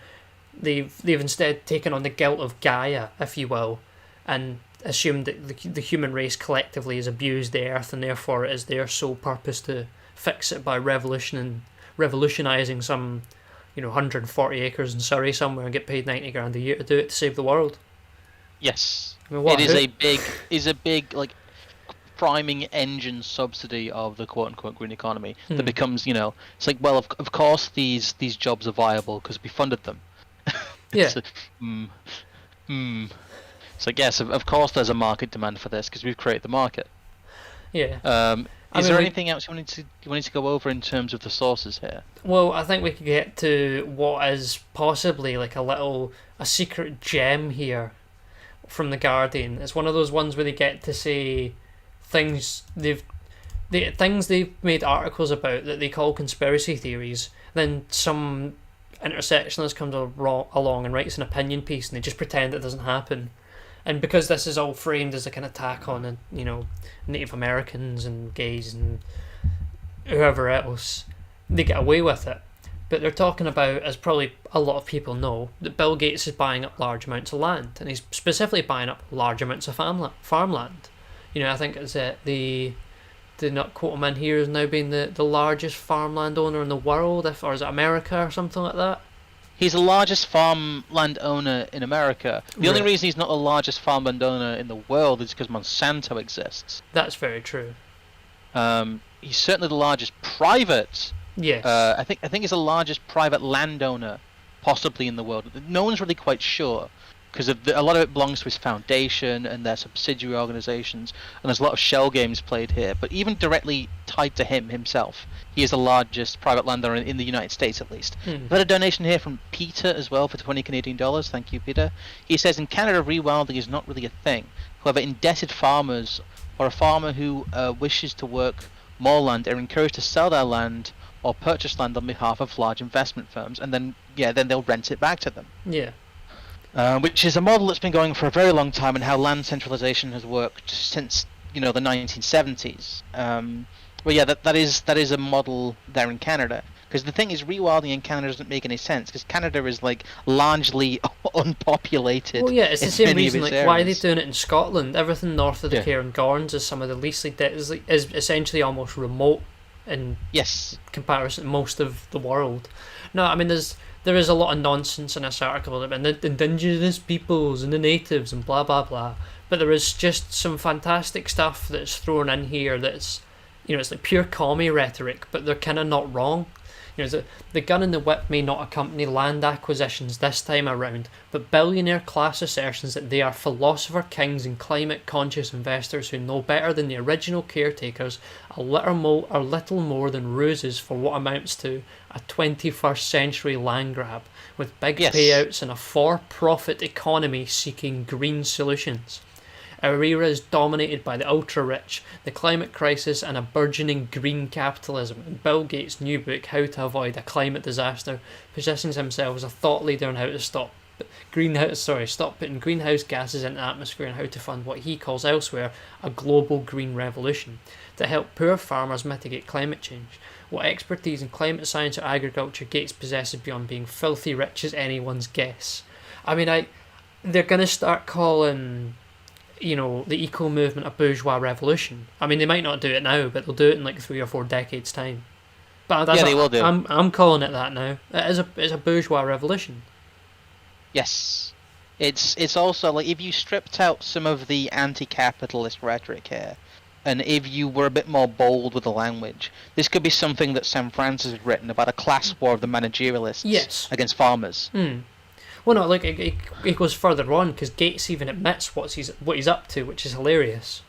they've instead taken on the guilt of Gaia, if you will, and assumed that the human race collectively has abused the earth, and therefore it is their sole purpose to fix it by revolutionising some 140 acres in Surrey somewhere and get paid 90 grand a year to do it to save the world. Yes. I mean, it is a big like priming engine subsidy of the quote unquote green economy that becomes, it's like, well, of course these jobs are viable because we funded them. Yeah. So, So yes, of course there's a market demand for this because we've created the market. Yeah. Is there anything else you wanted to go over in terms of the sources here? Well, I think we could get to what is possibly like a secret gem here from The Guardian. It's one of those ones where they get to say things they've made articles about that they call conspiracy theories. Then some intersectionalist comes along and writes an opinion piece, and they just pretend it doesn't happen. And because this is all framed as like an attack on, Native Americans and gays and whoever else, they get away with it. But they're talking about, as probably a lot of people know, that Bill Gates is buying up large amounts of land, and he's specifically buying up large amounts of farmland. I think it's the not quote him in here as now being the largest farmland owner in the world, or is it America or something like that? He's the largest farmland owner in America. The only reason he's not the largest farmland owner in the world is because Monsanto exists. That's very true. He's certainly the largest private. Yes. I think he's the largest private landowner, possibly in the world. No one's really quite sure, because a lot of it belongs to his foundation and their subsidiary organizations, and there's a lot of shell games played here. But even directly tied to him himself, he is the largest private landowner in the United States, at least. We've had a donation here from Peter as well for $20 Canadian. Thank you, Peter. He says, in Canada, rewilding is not really a thing. However, indebted farmers or a farmer who wishes to work more land are encouraged to sell their land or purchase land on behalf of large investment firms, and then they'll rent it back to them. Yeah. Which is a model that's been going for a very long time, and how land centralization has worked since the 1970s. But yeah, that is a model there in Canada. Because the thing is, rewilding in Canada doesn't make any sense, because Canada is like largely unpopulated. Well, yeah, it's the same reason. Like, areas. why are they doing it in Scotland? Everything north of the Cairngorms is some of the least is essentially almost remote in comparison to most of the world. No, I mean there is a lot of nonsense in this article about the indigenous peoples and the natives and blah blah blah. But there is just some fantastic stuff that's thrown in here that's, it's like pure commie rhetoric, but they're kind of not wrong. The gun and the whip may not accompany land acquisitions this time around, but billionaire class assertions that they are philosopher kings and climate conscious investors who know better than the original caretakers are little more than ruses for what amounts to a 21st century land grab, with big payouts and a for-profit economy seeking green solutions. Our era is dominated by the ultra-rich, the climate crisis, and a burgeoning green capitalism. And Bill Gates' new book, How to Avoid a Climate Disaster, positions himself as a thought leader on how to stop putting greenhouse gases into the atmosphere and how to fund what he calls elsewhere a global green revolution to help poor farmers mitigate climate change. What expertise in climate science or agriculture Gates possesses beyond being filthy rich is anyone's guess. I mean, they're going to start calling the eco movement a bourgeois revolution. I mean, they might not do it now, but they'll do it in like 3 or 4 decades time. But they will do. I'm calling it that now. It's a bourgeois revolution. Yes, it's also like, if you stripped out some of the anti-capitalist rhetoric here, and if you were a bit more bold with the language, this could be something that Sam Francis had written about a class war of the managerialists against farmers. Well, no, like it goes further on, because Gates even admits what he's up to, which is hilarious.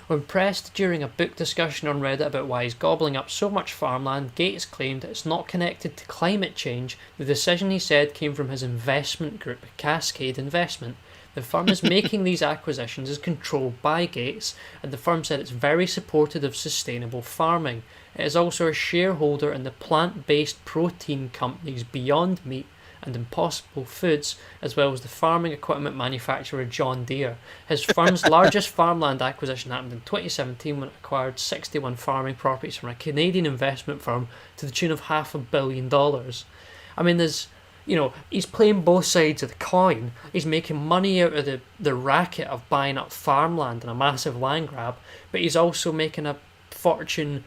When pressed during a book discussion on Reddit about why he's gobbling up so much farmland, Gates claimed it's not connected to climate change. The decision, he said, came from his investment group, Cascade Investment. The firm is making these acquisitions is controlled by Gates, and the firm said it's very supportive of sustainable farming. It is also a shareholder in the plant-based protein companies Beyond Meat and Impossible Foods, as well as the farming equipment manufacturer John Deere. His firm's largest farmland acquisition happened in 2017 when it acquired 61 farming properties from a Canadian investment firm to the tune of $500 million. I mean, he's playing both sides of the coin. He's making money out of the racket of buying up farmland and a massive land grab, but he's also making a fortune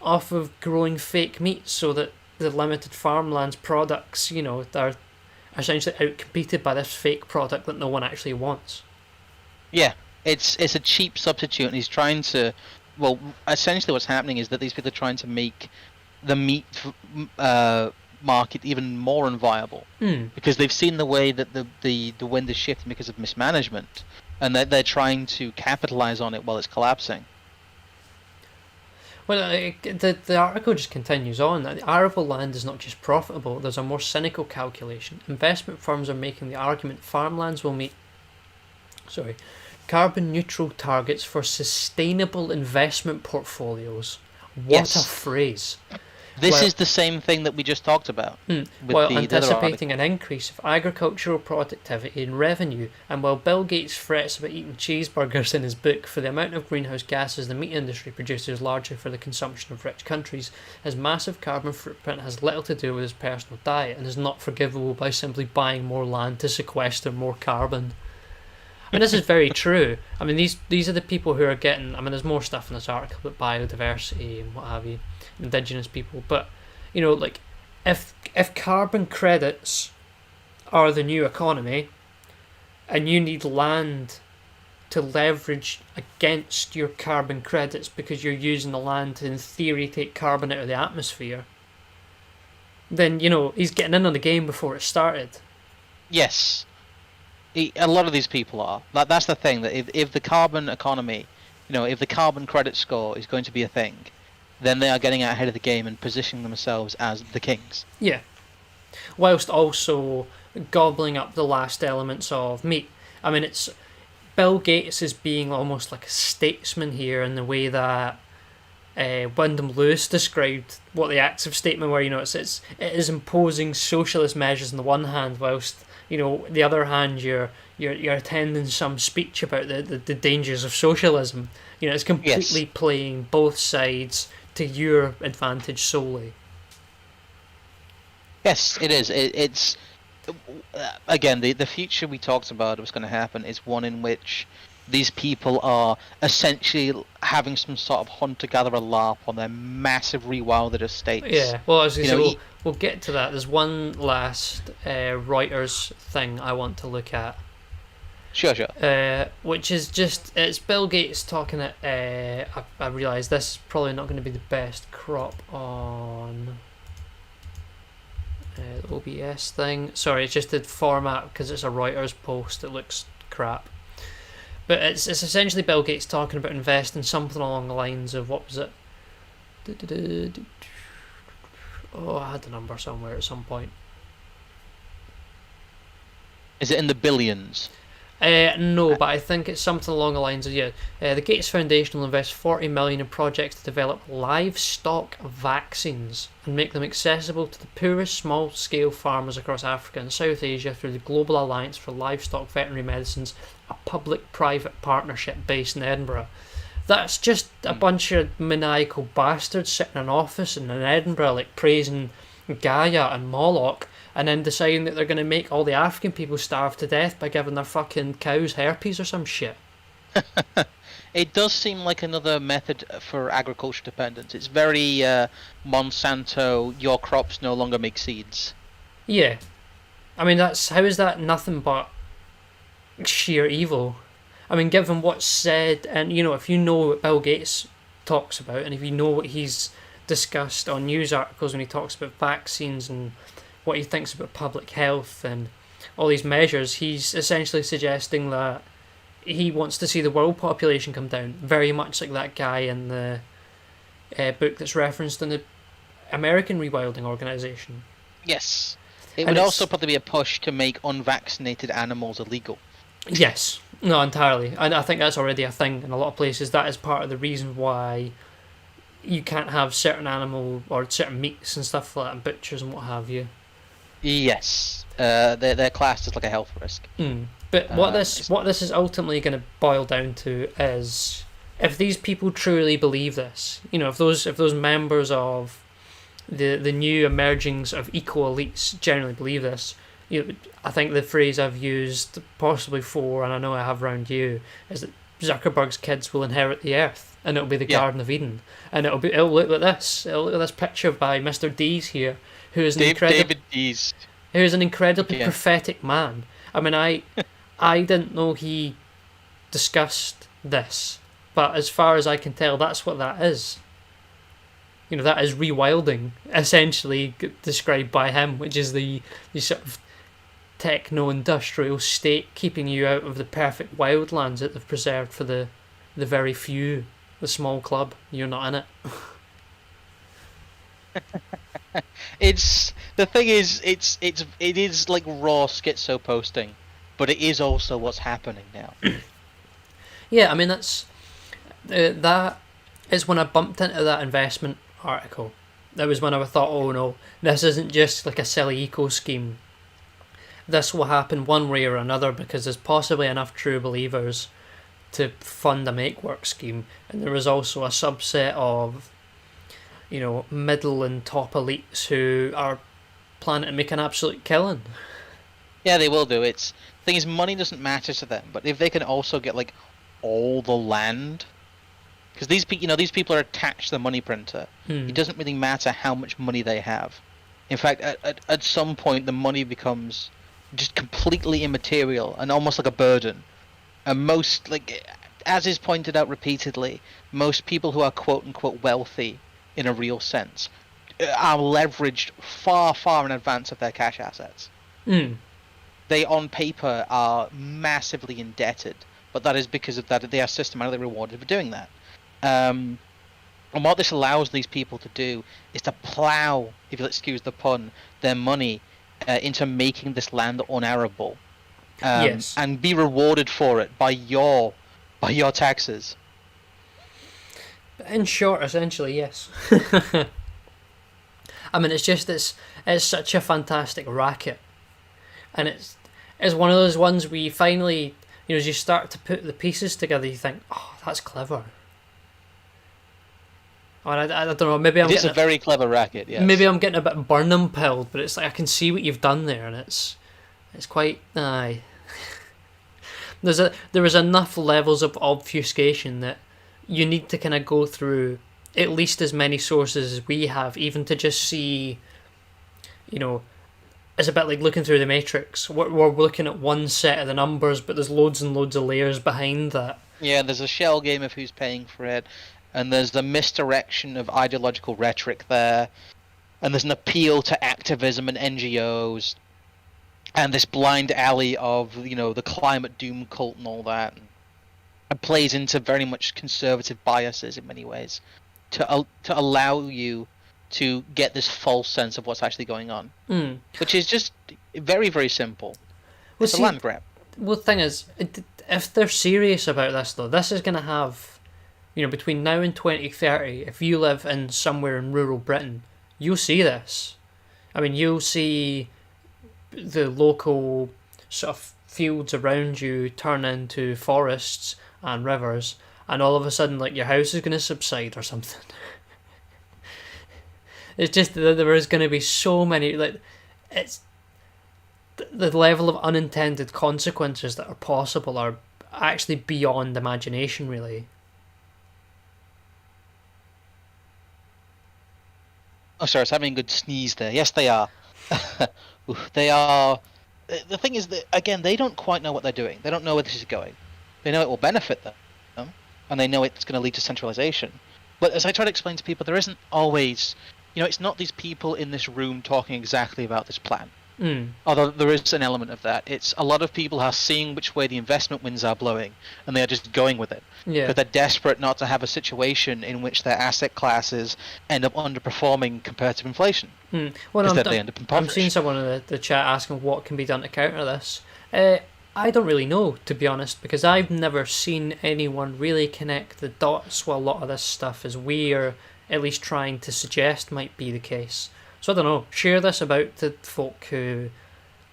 off of growing fake meat so that the limited farmland's products, they're essentially outcompeted by this fake product that no one actually wants. Yeah, it's a cheap substitute, and he's trying to... Well, essentially what's happening is that these people are trying to make the meat market even more unviable, because they've seen the way that the wind is shifting because of mismanagement, and they're trying to capitalize on it while it's collapsing. Well, the article just continues on. The arable land is not just profitable, there's a more cynical calculation. Investment firms are making the argument farmlands will meet carbon neutral targets for sustainable investment portfolio's. What a phrase. This is the same thing that we just talked about. While anticipating an increase of agricultural productivity and revenue, and while Bill Gates frets about eating cheeseburgers in his book for the amount of greenhouse gases the meat industry produces largely for the consumption of rich countries, his massive carbon footprint has little to do with his personal diet and is not forgivable by simply buying more land to sequester more carbon. I mean, this is very true. I mean, these are the people who are getting... I mean, there's more stuff in this article about biodiversity and what have you, indigenous people, but if carbon credits are the new economy and you need land to leverage against your carbon credits because you're using the land to, in theory, take carbon out of the atmosphere, then he's getting in on the game before it started. Yes, a lot of these people are. That's the thing, that if the carbon economy, if the carbon credit score is going to be a thing, then they are getting out ahead of the game and positioning themselves as the kings. Yeah. Whilst also gobbling up the last elements of meat. I mean, it's Bill Gates is being almost like a statesman here in the way that Wyndham Lewis described what the active statement were. It is imposing socialist measures on the one hand, whilst the other hand you're attending some speech about the dangers of socialism. It's completely playing both sides to your advantage solely. Yes, it is. It's again, the future we talked about was going to happen is one in which these people are essentially having some sort of hunter-gatherer LARP on their massive rewilded estates. Yeah, well, as you say, we'll get to that. There's one last Reuters thing I want to look at. Sure. Which is it's Bill Gates talking at... I realise this is probably not going to be the best crop on the OBS thing. Sorry, it's just the format because it's a Reuters post. It looks crap. But it's essentially Bill Gates talking about investing something along the lines of, what was it? Oh, I had the number somewhere at some point. Is it in the billions? No, but I think it's something along the lines of, the Gates Foundation will invest $40 million in projects to develop livestock vaccines and make them accessible to the poorest small-scale farmers across Africa and South Asia through the Global Alliance for Livestock Veterinary Medicines, a public-private partnership based in Edinburgh. That's just a bunch of maniacal bastards sitting in an office in Edinburgh, praising Gaia and Moloch, and then deciding that they're going to make all the African people starve to death by giving their fucking cows herpes or some shit. It does seem like another method for agriculture dependence. It's very Monsanto, your crops no longer make seeds. Yeah. I mean, how is that nothing but sheer evil? I mean, given what's said, and if you know what Bill Gates talks about, and if you know what he's discussed on news articles when he talks about vaccines and what he thinks about public health and all these measures, he's essentially suggesting that he wants to see the world population come down, very much like that guy in the book that's referenced in the American Rewilding Organization. Yes. It would also probably be a push to make unvaccinated animals illegal. Yes. No, entirely. And I think that's already a thing in a lot of places. That is part of the reason why you can't have certain animal or certain meats and stuff like that in butchers and what have you. Yes, they're classed as like a health risk. But what this is ultimately going to boil down to is, if these people truly believe this, if those members of the new emergings of eco elites generally believe this, I think the phrase I've used possibly for, and I know I have around you, is that Zuckerberg's kids will inherit the earth, and it'll be the Garden of Eden, and it'll look like this. It'll look like this picture by Mr. Dees here, who is David Dees, who is an incredibly prophetic man. I mean, I didn't know he discussed this, but as far as I can tell, that's what that is. That is rewilding, essentially described by him, which is the sort of techno-industrial state keeping you out of the perfect wildlands that they've preserved for the very few, the small club. You're not in it. It is like raw schizo posting, but it is also what's happening now. Yeah, I mean that is when I bumped into that investment article. That was when I thought, oh no, this isn't just like a silly eco scheme. This will happen one way or another because there's possibly enough true believers to fund a make-work scheme, and there is also a subset of middle and top elites who are planning to make an absolute killing. Yeah, they will do. The thing is, money doesn't matter to them, but if they can also get like all the land, because these people are attached to the money printer. It doesn't really matter how much money they have. In fact, at some point, the money becomes just completely immaterial and almost like a burden. And most, like, as is pointed out repeatedly, most people who are quote unquote wealthy in a real sense are leveraged far, far in advance of their cash assets. They, on paper, are massively indebted, but that is because of that they are systematically rewarded for doing that. And what this allows these people to do is to plow, if you'll excuse the pun, their money into making this land unarable, and be rewarded for it by your taxes. In short, essentially, yes. I mean, it's such a fantastic racket, and it's one of those ones where you finally, as you start to put the pieces together, you think, oh, that's clever. Or I don't know, maybe I'm getting a very clever racket, yes. Maybe I'm getting a bit Burnham pilled, but it's like I can see what you've done there, and it's quite aye. There is enough levels of obfuscation that you need to kind of go through at least as many sources as we have, even to just see, it's a bit like looking through the Matrix. We're looking at one set of the numbers, but there's loads and loads of layers behind that. Yeah, there's a shell game of who's paying for it. And there's the misdirection of ideological rhetoric there, and there's an appeal to activism and NGOs, and this blind alley of the climate doom cult and all that. It plays into very much conservative biases in many ways, to allow you to get this false sense of what's actually going on, which is just very, very simple. It's a land grab. Well, the thing is, if they're serious about this, though, this is going to have. Between now and 2030, if you live in somewhere in rural Britain, you'll see this. I mean, you'll see the local sort of fields around you turn into forests and rivers, and all of a sudden, like, your house is going to subside or something. It's just that there is going to be so many, like, it's the level of unintended consequences that are possible are actually beyond imagination, really. Oh, sorry, I was having a good sneeze there. Yes, they are. They are. The thing is that, again, they don't quite know what they're doing. They don't know where this is going. They know it will benefit them, and they know it's going to lead to centralization. But as I try to explain to people, there isn't always, it's not these people in this room talking exactly about this plan. Although there is an element of that. It's a lot of people are seeing which way the investment winds are blowing, and they are just going with it. Yeah. But they're desperate not to have a situation in which their asset classes end up underperforming compared to inflation. Well, they end up impoverished. I'm seeing someone in the chat asking what can be done to counter this. I don't really know, to be honest, because I've never seen anyone really connect the dots with a lot of this stuff as we are at least trying to suggest might be the case. So I don't know. Share this about to folk who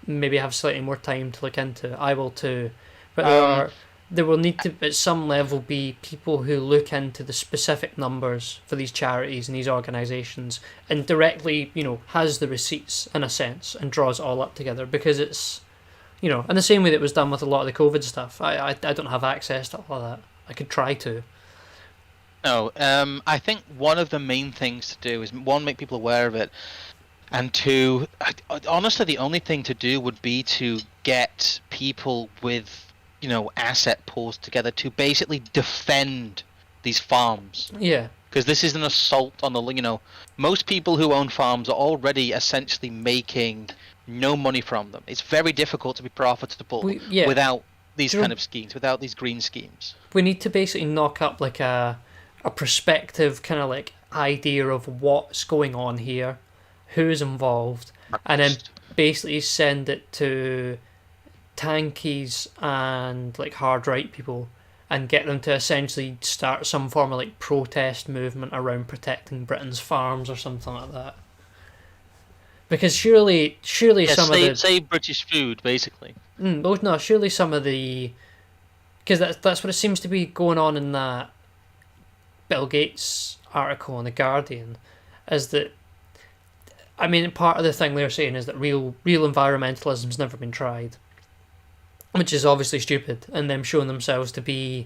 maybe have slightly more time to look into it. I will too, but there will need to at some level be people who look into the specific numbers for these charities and these organisations and directly, has the receipts in a sense and draws it all up together, because it's, in the same way that was done with a lot of the COVID stuff. I don't have access to all of that. I could try to. No, I think one of the main things to do is, one, make people aware of it, and two, honestly, the only thing to do would be to get people with, asset pools together to basically defend these farms. Yeah. Because this is an assault on the, most people who own farms are already essentially making no money from them. It's very difficult to be profitable without these kind of schemes, without these green schemes. We need to basically knock up like a perspective kind of like idea of what's going on here, who's involved, and then basically send it to tankies and like hard right people and get them to essentially start some form of like protest movement around protecting Britain's farms or something like that. Because surely some of the... Save British food, basically. Surely some of the... Because that's what it seems to be going on in that Bill Gates article in The Guardian, is that... I mean, part of the thing they're saying is that real environmentalism's never been tried, which is obviously stupid, and them showing themselves to be,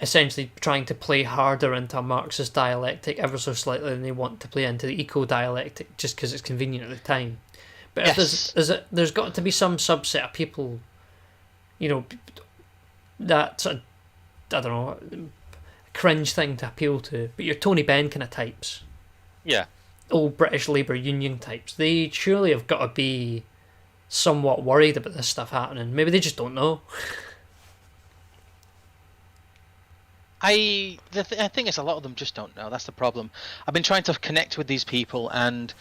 essentially trying to play harder into a Marxist dialectic ever so slightly than they want to play into the eco-dialectic just because it's convenient at the time. But if there's got to be some subset of people, that's a, I don't know, cringe thing to appeal to, but your Tony Benn kind of types. Yeah. Old British Labour Union types. They surely have got to be somewhat worried about this stuff happening. Maybe they just don't know. I think it's a lot of them just don't know. That's the problem. I've been trying to connect with these people, and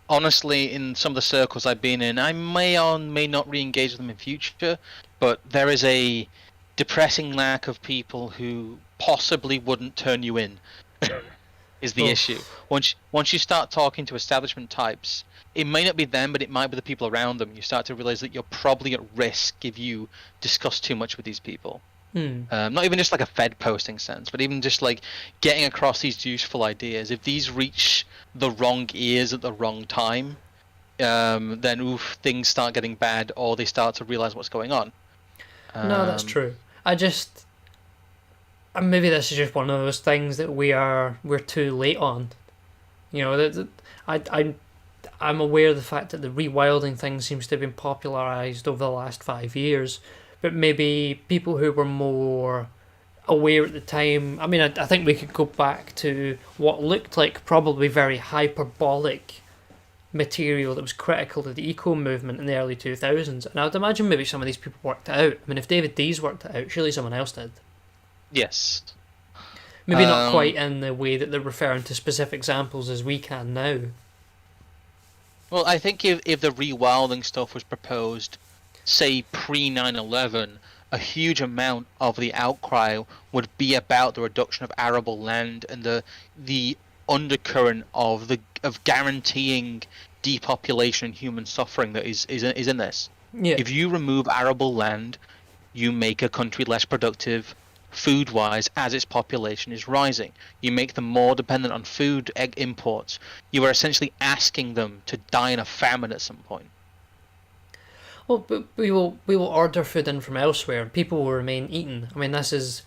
honestly, in some of the circles I've been in, I may or may not re-engage with them in future, but there is a depressing lack of people who possibly wouldn't turn you in. Is the issue. Once you start talking to establishment types, it may not be them, but it might be the people around them. You start to realize that you're probably at risk if you discuss too much with these people. Not even just like a Fed posting sense, but even just like getting across these useful ideas. If these reach the wrong ears at the wrong time, then things start getting bad, or they start to realize what's going on. No, that's true. Maybe this is just one of those things that we're too late on. I'm aware of the fact that the rewilding thing seems to have been popularised over the last 5 years, but maybe people who were more aware at the time... I mean, I think we could go back to what looked like probably very hyperbolic material that was critical of the eco movement in the early 2000s, and I'd imagine maybe some of these people worked it out. I mean, if David Dees worked it out, surely someone else did. Yes. Maybe not quite in the way that they're referring to specific examples as we can now. Well, I think if the rewilding stuff was proposed, say, pre-9/11, a huge amount of the outcry would be about the reduction of arable land and the undercurrent of guaranteeing depopulation and human suffering that is in this. Yeah. If you remove arable land, you make a country less productive food-wise as its population is rising. You make them more dependent on food imports. You are essentially asking them to die in a famine at some point. Well, but we will order food in from elsewhere, and people will remain eating. I mean, this is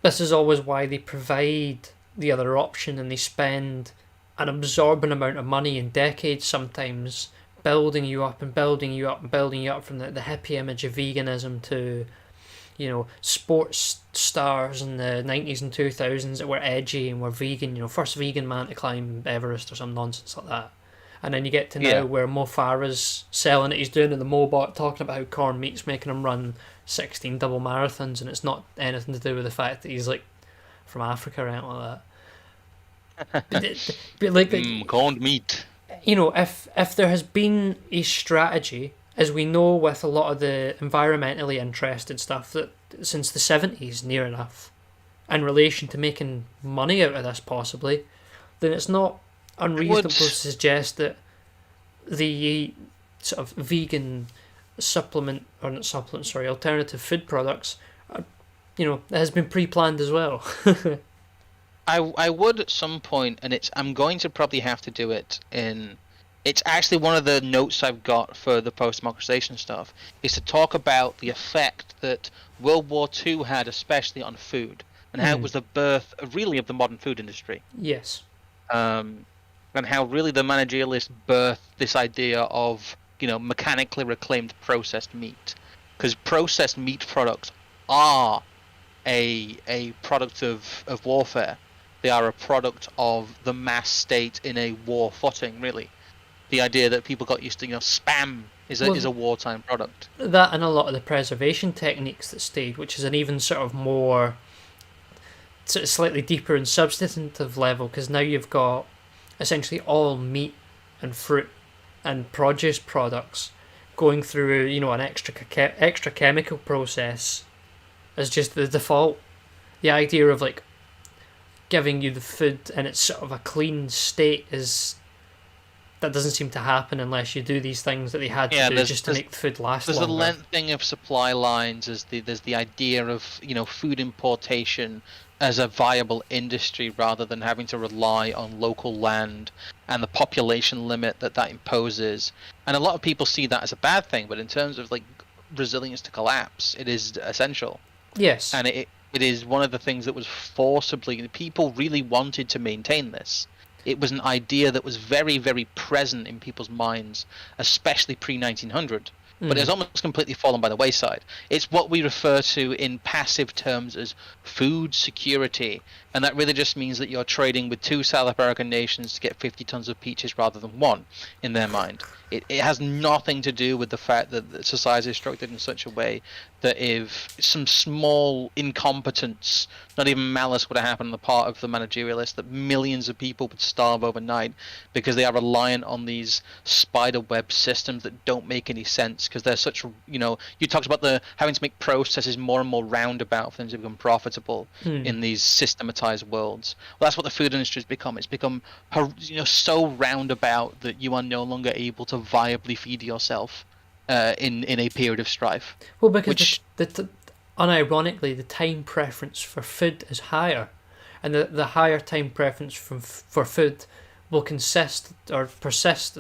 always why they provide the other option, and they spend an absorbent amount of money in decades sometimes building you up and building you up and building you up from the hippie image of veganism to, sports stars in the 90s and 2000s that were edgy and were vegan, first vegan man to climb Everest or some nonsense like that. And then you get to now where Mo Farah's selling it, he's doing in the Mobot, talking about how corn meat's making him run 16 double marathons, and it's not anything to do with the fact that he's like from Africa or anything like that. but corned meat. If there has been a strategy, as we know with a lot of the environmentally interested stuff, that since the 70s near enough, in relation to making money out of this possibly, then it's not unreasonable to suggest that the sort of vegan alternative food products, has been pre-planned as well. I would at some point, and I'm going to probably have to do it in. It's actually one of the notes I've got for the post-democratization stuff, is to talk about the effect that World War II had, especially on food, and how it was the birth, really, of the modern food industry. Yes. And how really the managerialists birthed this idea of, mechanically reclaimed processed meat, because processed meat products are a product of warfare. They are a product of the mass state in a war footing, really. The idea that people got used to, spam is a wartime product. That and a lot of the preservation techniques that stayed, which is an even sort of more, sort of slightly deeper and substantive level, because now you've got essentially all meat and fruit and produce products going through, an extra chemical process as just the default. The idea of giving you the food and it's sort of a clean state that doesn't seem to happen unless you do these things that they had to do just to make the food last longer. There's a lengthening of supply lines. There's the idea of food importation as a viable industry rather than having to rely on local land and the population limit that imposes. And a lot of people see that as a bad thing, but in terms of resilience to collapse, it is essential. Yes. And it is one of the things that was forcibly, people really wanted to maintain this. It was an idea that was very, very present in people's minds, especially pre-1900. But it's almost completely fallen by the wayside. It's what we refer to in passive terms as food security. And that really just means that you're trading with two South American nations to get 50 tons of peaches rather than one, in their mind. It has nothing to do with the fact that society is structured in such a way that if some small incompetence, not even malice, would have happened on the part of the managerialists, that millions of people would starve overnight because they are reliant on these spider web systems that don't make any sense because they're such, you talked about having to make processes more and more roundabout for them to become profitable in these systematized worlds. Well, that's what the food industry has become. It's become so roundabout that you are no longer able to viably feed yourself in a period of strife. Well, because unironically, the time preference for food is higher, and the higher time preference for food will persist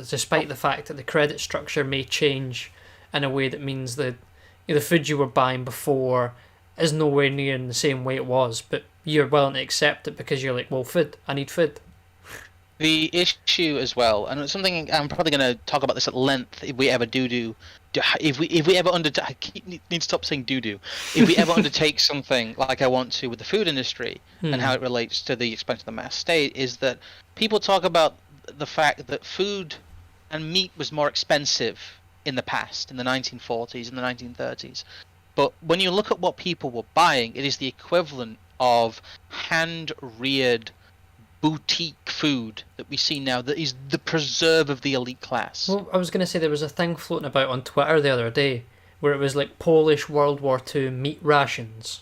despite the fact that the credit structure may change in a way that means that the food you were buying before is nowhere near in the same way it was, but you're willing to accept it because you're like, well, food, I need food. The issue as well, and it's something I'm probably going to talk about this at length if we ever if we ever undertake, I need to stop saying do. If we ever undertake something like I want to with the food industry and how it relates to the expansion of the mass state, is that people talk about the fact that food and meat was more expensive in the past, in the 1940s and the 1930s. But when you look at what people were buying, it is the equivalent of hand-reared boutique food that we see now that is the preserve of the elite class. Well, I was going to say there was a thing floating about on Twitter the other day where it was like Polish World War II meat rations.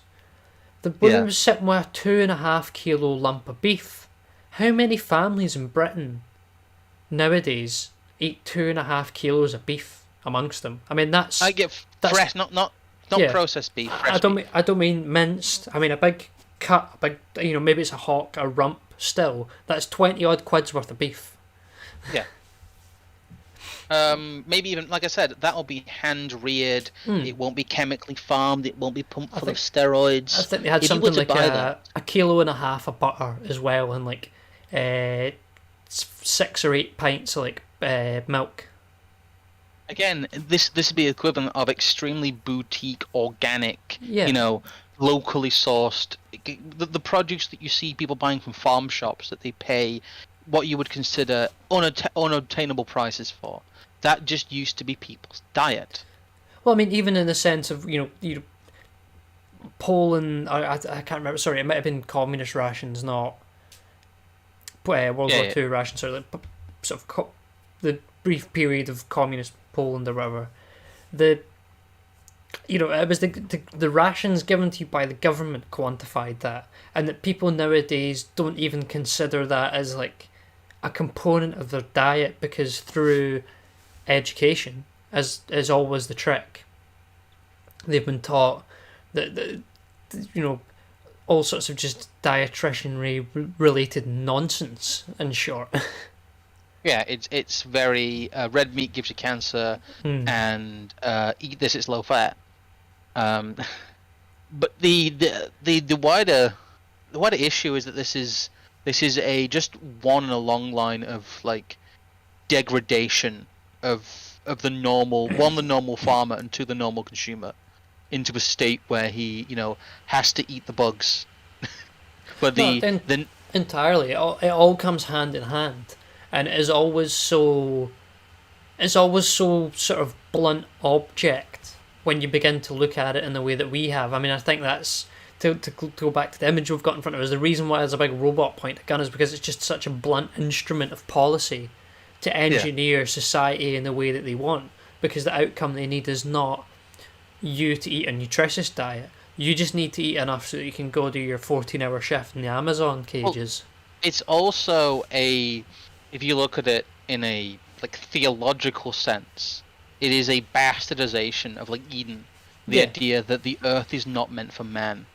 The woman was sitting with a 2.5 kilo lump of beef. How many families in Britain nowadays eat 2.5 kilos of beef amongst them? I mean, that's fresh, not processed beef. I don't mean minced. I mean a big cut, maybe it's a hock, a rump. Still, that's 20 odd quid's worth of beef. Yeah. Maybe even, like I said, that'll be hand reared. It won't be chemically farmed. It won't be pumped full of steroids. I think they had something like a kilo and a half of butter as well, and 6 or 8 pints of milk. Again, this would be equivalent of extremely boutique, organic, locally sourced, the produce that you see people buying from farm shops that they pay what you would consider unobtainable prices for. That just used to be people's diet. Well, I mean, even in the sense of, Poland, I can't remember, sorry, it might have been communist rations, not World War II rations, sort of the brief period of communist Poland or whatever. It was the rations given to you by the government quantified that, and that people nowadays don't even consider that as a component of their diet, because through education, as is always the trick, they've been taught that all sorts of just dietitian related nonsense, in short. Yeah, it's very red meat gives you cancer, and eat this, it's low fat. But the wider issue is that this is a just one in a long line of like degradation of the normal farmer, and to the normal consumer, into a state where he has to eat the bugs. But entirely, it all comes hand in hand, and it is always so. It's always so sort of blunt object when you begin to look at it in the way that we have. I mean, I think that's to go back to the image we've got in front of us. The reason why there's a big robot pointer gun is because it's just such a blunt instrument of policy to engineer society in the way that they want. Because the outcome they need is not you to eat a nutritious diet. You just need to eat enough so that you can go do your 14-hour shift in the Amazon cages. Well, it's also if you look at it in a like theological sense, it is a bastardization of like Eden. The idea that the earth is not meant for man,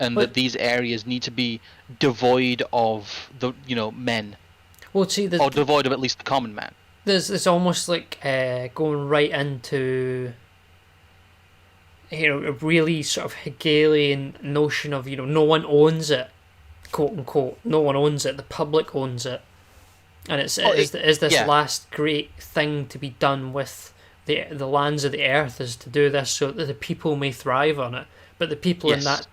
and that these areas need to be devoid of the men. Well, see, or devoid of at least the common man. There's almost like going right into a really sort of Hegelian notion of no one owns it, quote unquote. No one owns it. The public owns it, and is this last great thing to be done with the lands of the earth, is to do this so that the people may thrive on it. But the people in that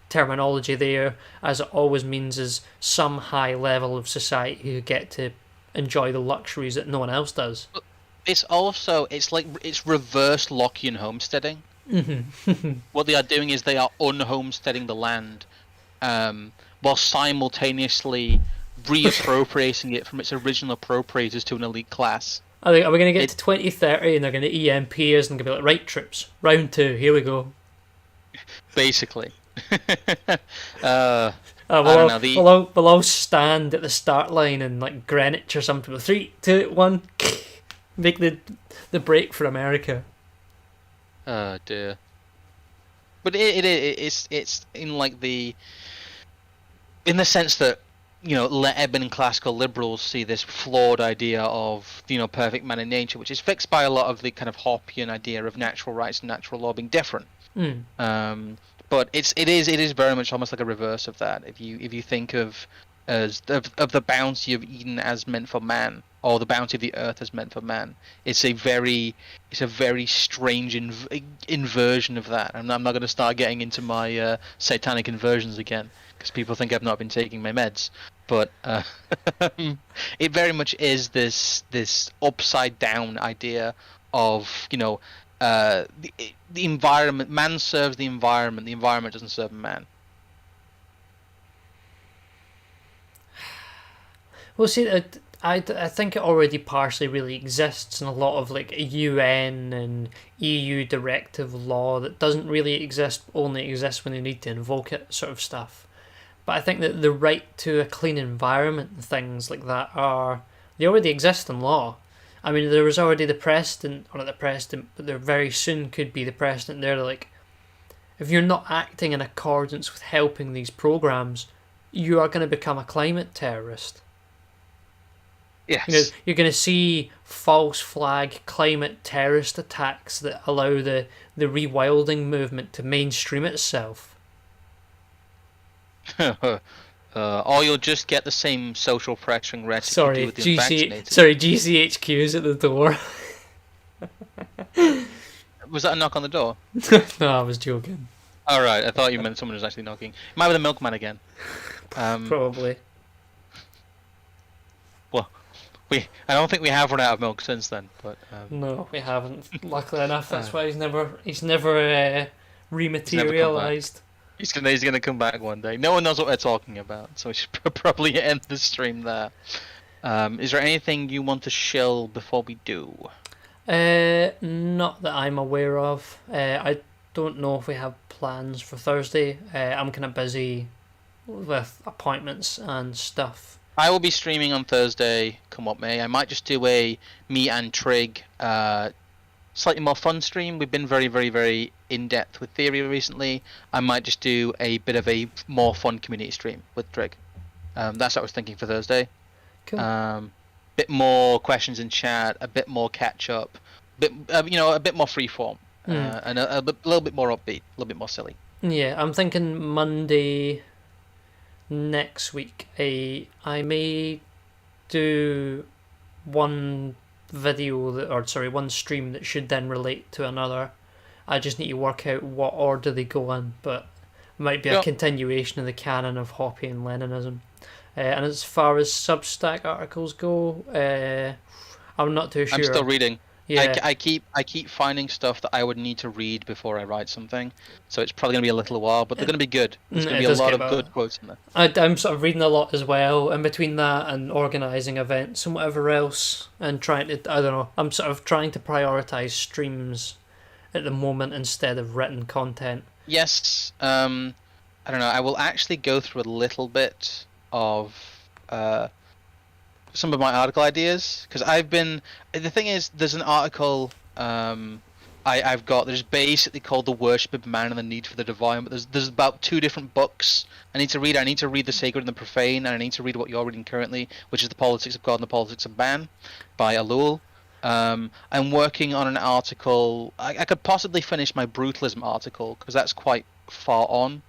terminology there, as it always means, is some high level of society who get to enjoy the luxuries that no one else does. It's reverse Lockean homesteading. Mm-hmm. What they are doing is they are unhomesteading the land, while simultaneously reappropriating it from its original appropriators to an elite class. Are we going to get to 2030 and they're going to EMP us and be like, right, troops, round 2, here we go. Basically. We'll all stand at the start line in like Greenwich or something with 3, 2, 1, make the break for America. Oh dear. But it's in like in the sense that Eben classical liberals see this flawed idea of perfect man in nature, which is fixed by a lot of the kind of Hoppian idea of natural rights and natural law being different. But it is very much almost like a reverse of that. If you think of the bounty of Eden as meant for man, or the bounty of the earth as meant for man, it's a very strange inversion of that. I'm not going to start getting into my satanic inversions again, because people think I've not been taking my meds. But it very much is this upside down idea of the environment. Man serves the environment doesn't serve man. Well, see, I think it already partially really exists in a lot of like UN and EU directive law that doesn't really exist, only exists when they need to invoke it, sort of stuff. But I think that the right to a clean environment and things like that they already exist in law. I mean, there was already the precedent, or not the precedent, but there very soon could be the precedent there. Like, if you're not acting in accordance with helping these programs, you are going to become a climate terrorist. Yes. You're going to see false flag climate terrorist attacks that allow the rewilding movement to mainstream itself. Or you'll just get the same social pressuring rhetoric you do with the unvaccinated. GCHQ's at the door. Was that a knock on the door? No, I was joking. Alright, I thought you meant someone was actually knocking. Might be the milkman again. Probably. Well, I don't think we have run out of milk since then, but no, we haven't. Luckily enough, that's why he's never rematerialized. He's gonna come back one day. No one knows what we're talking about, so we should probably end the stream there. Is there anything you want to shill before we do? Not that I'm aware of. I don't know if we have plans for Thursday. I'm kind of busy with appointments and stuff I will be streaming on Thursday, come what may. I might just do a me and Trig slightly more fun stream. We've been very, very, very in-depth with theory recently. I might just do a bit of a more fun community stream with Trig. That's what I was thinking for Thursday. Cool. Bit more questions in chat, a bit more catch-up, a bit more freeform, and a little bit more upbeat, a little bit more silly. Yeah, I'm thinking Monday next week. I may do one one stream that should then relate to another. I just need to work out what order they go in, but it might be a continuation of the canon of Hoppe and Leninism. And as far as Substack articles go, I'm not too sure. I'm still reading. Yeah. I keep finding stuff that I would need to read before I write something, so it's probably going to be a little while, but they're going to be good. There's going to be a lot of good quotes in there. I'm sort of reading a lot as well, in between that and organising events and whatever else, and trying to, I don't know, I'm sort of trying to prioritise streams at the moment instead of written content. Yes, I don't know, I will actually go through a little bit of some of my article ideas, because the thing is, there's an article I've got that is basically called The Worship of Man and the Need for the Divine, but there's about 2 different books I need to read. I need to read The Sacred and the Profane, and I need to read what you're reading currently, which is The Politics of God and the Politics of Man by Alul. I'm working on an article. I could possibly finish my brutalism article, because that's quite far on.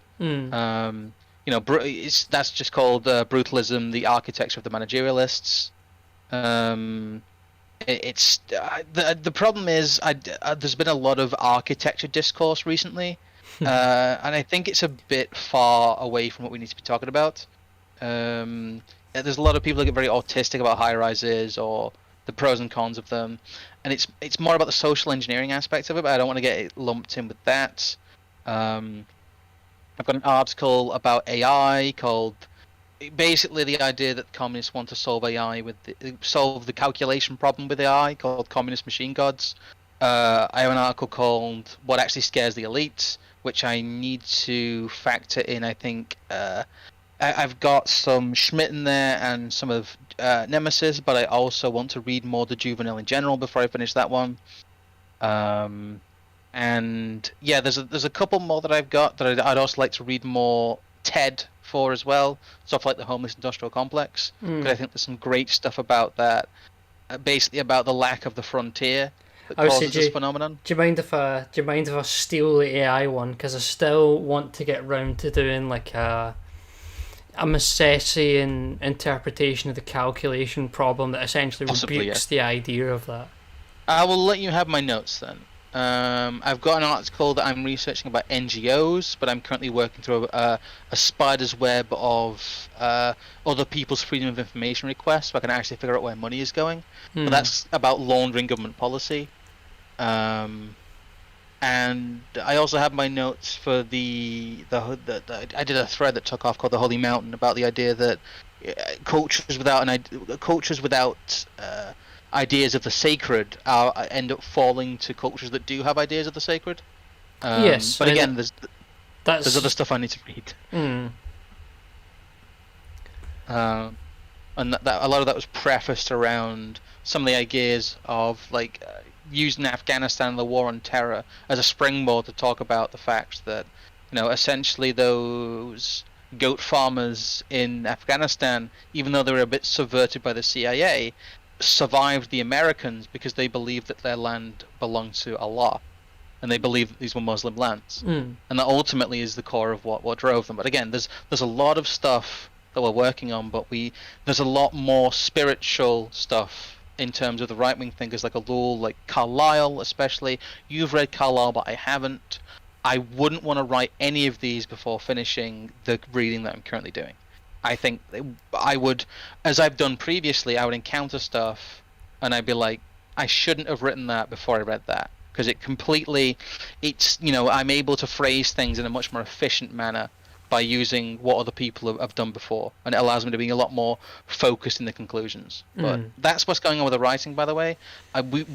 That's just called Brutalism, the Architecture of the Managerialists. The problem is, there's been a lot of architecture discourse recently, and I think it's a bit far away from what we need to be talking about. There's a lot of people that get very autistic about high-rises or the pros and cons of them, and it's more about the social engineering aspect of it, but I don't want to get lumped in with that. I've got an article about AI called, basically the idea that communists want to solve AI solve the calculation problem with AI, called Communist Machine Gods. I have an article called What Actually Scares the Elites, which I need to factor in. I think I've got some Schmidt in there and some of Nemesis, but I also want to read more the Juvenile in general before I finish that one. And yeah, there's a couple more that I've got that I'd also like to read more TED for as well, stuff like the Homeless Industrial Complex, because I think there's some great stuff about that, basically about the lack of the frontier that causes this phenomenon. Do you mind if I steal the AI one, because I still want to get round to doing like a Misesian interpretation of the calculation problem that essentially rebukes the idea of that. I will let you have my notes then. I've got an article that I'm researching about NGOs, but I'm currently working through a spider's web of other people's freedom of information requests, so I can actually figure out where money is going. But that's about laundering government policy. And I also have my notes for the I did a thread that took off called The Holy Mountain, about the idea that cultures without ideas of the sacred end up falling to cultures that do have ideas of the sacred. Yes, but again, there's other stuff I need to read. And that a lot of that was prefaced around some of the ideas of like using Afghanistan and the war on terror as a springboard to talk about the fact that, essentially those goat farmers in Afghanistan, even though they were a bit subverted by the CIA, survived the Americans because they believed that their land belonged to Allah, and they believed that these were Muslim lands, and that ultimately is the core of what drove them. But again, there's a lot of stuff that we're working on, but there's a lot more spiritual stuff in terms of the right-wing thinkers like Alul, like Carlyle especially. You've read Carlyle, but I haven't. I wouldn't want to write any of these before finishing the reading that I'm currently doing. I think I would, as I've done previously, I would encounter stuff and I'd be like, I shouldn't have written that before I read that, because I'm able to phrase things in a much more efficient manner by using what other people have done before, and it allows me to be a lot more focused in the conclusions. But that's what's going on with the writing, by the way.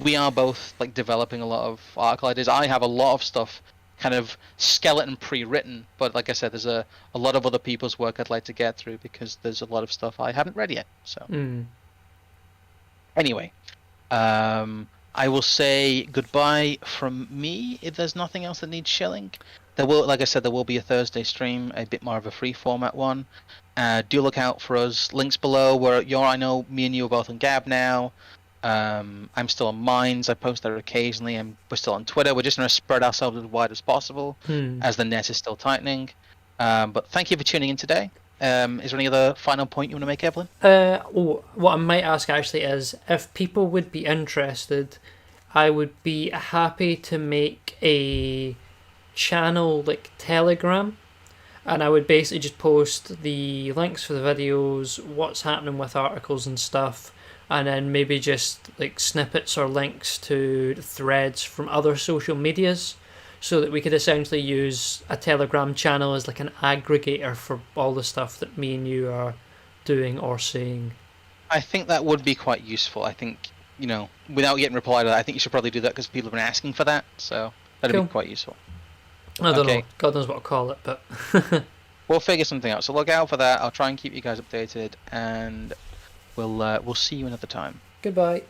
We are both like developing a lot of article ideas. I have a lot of stuff kind of skeleton pre-written, but like I said, there's a lot of other people's work I'd like to get through because there's a lot of stuff I haven't read yet. So anyway, I will say goodbye from me if there's nothing else that needs shilling. There will, like I said, there will be a Thursday stream, a bit more of a free format one. Do look out for us. Links below. I know me and you are both on Gab now. I'm still on Minds. I post there occasionally, and we're still on Twitter. We're just going to spread ourselves as wide as possible, as the net is still tightening. But thank you for tuning in today. Is there any other final point you want to make, Evelyn? What I might ask actually is, if people would be interested, I would be happy to make a channel like Telegram, and I would basically just post the links for the videos, what's happening with articles and stuff, and then maybe just like snippets or links to threads from other social medias, so that we could essentially use a Telegram channel as like an aggregator for all the stuff that me and you are doing or saying. I think that would be quite useful. I think, without getting reply to that, I think you should probably do that because people have been asking for that, so that'd be quite useful. I don't know. God knows what to call it, but we'll figure something out. So look out for that. I'll try and keep you guys updated, and we'll see you another time. Goodbye.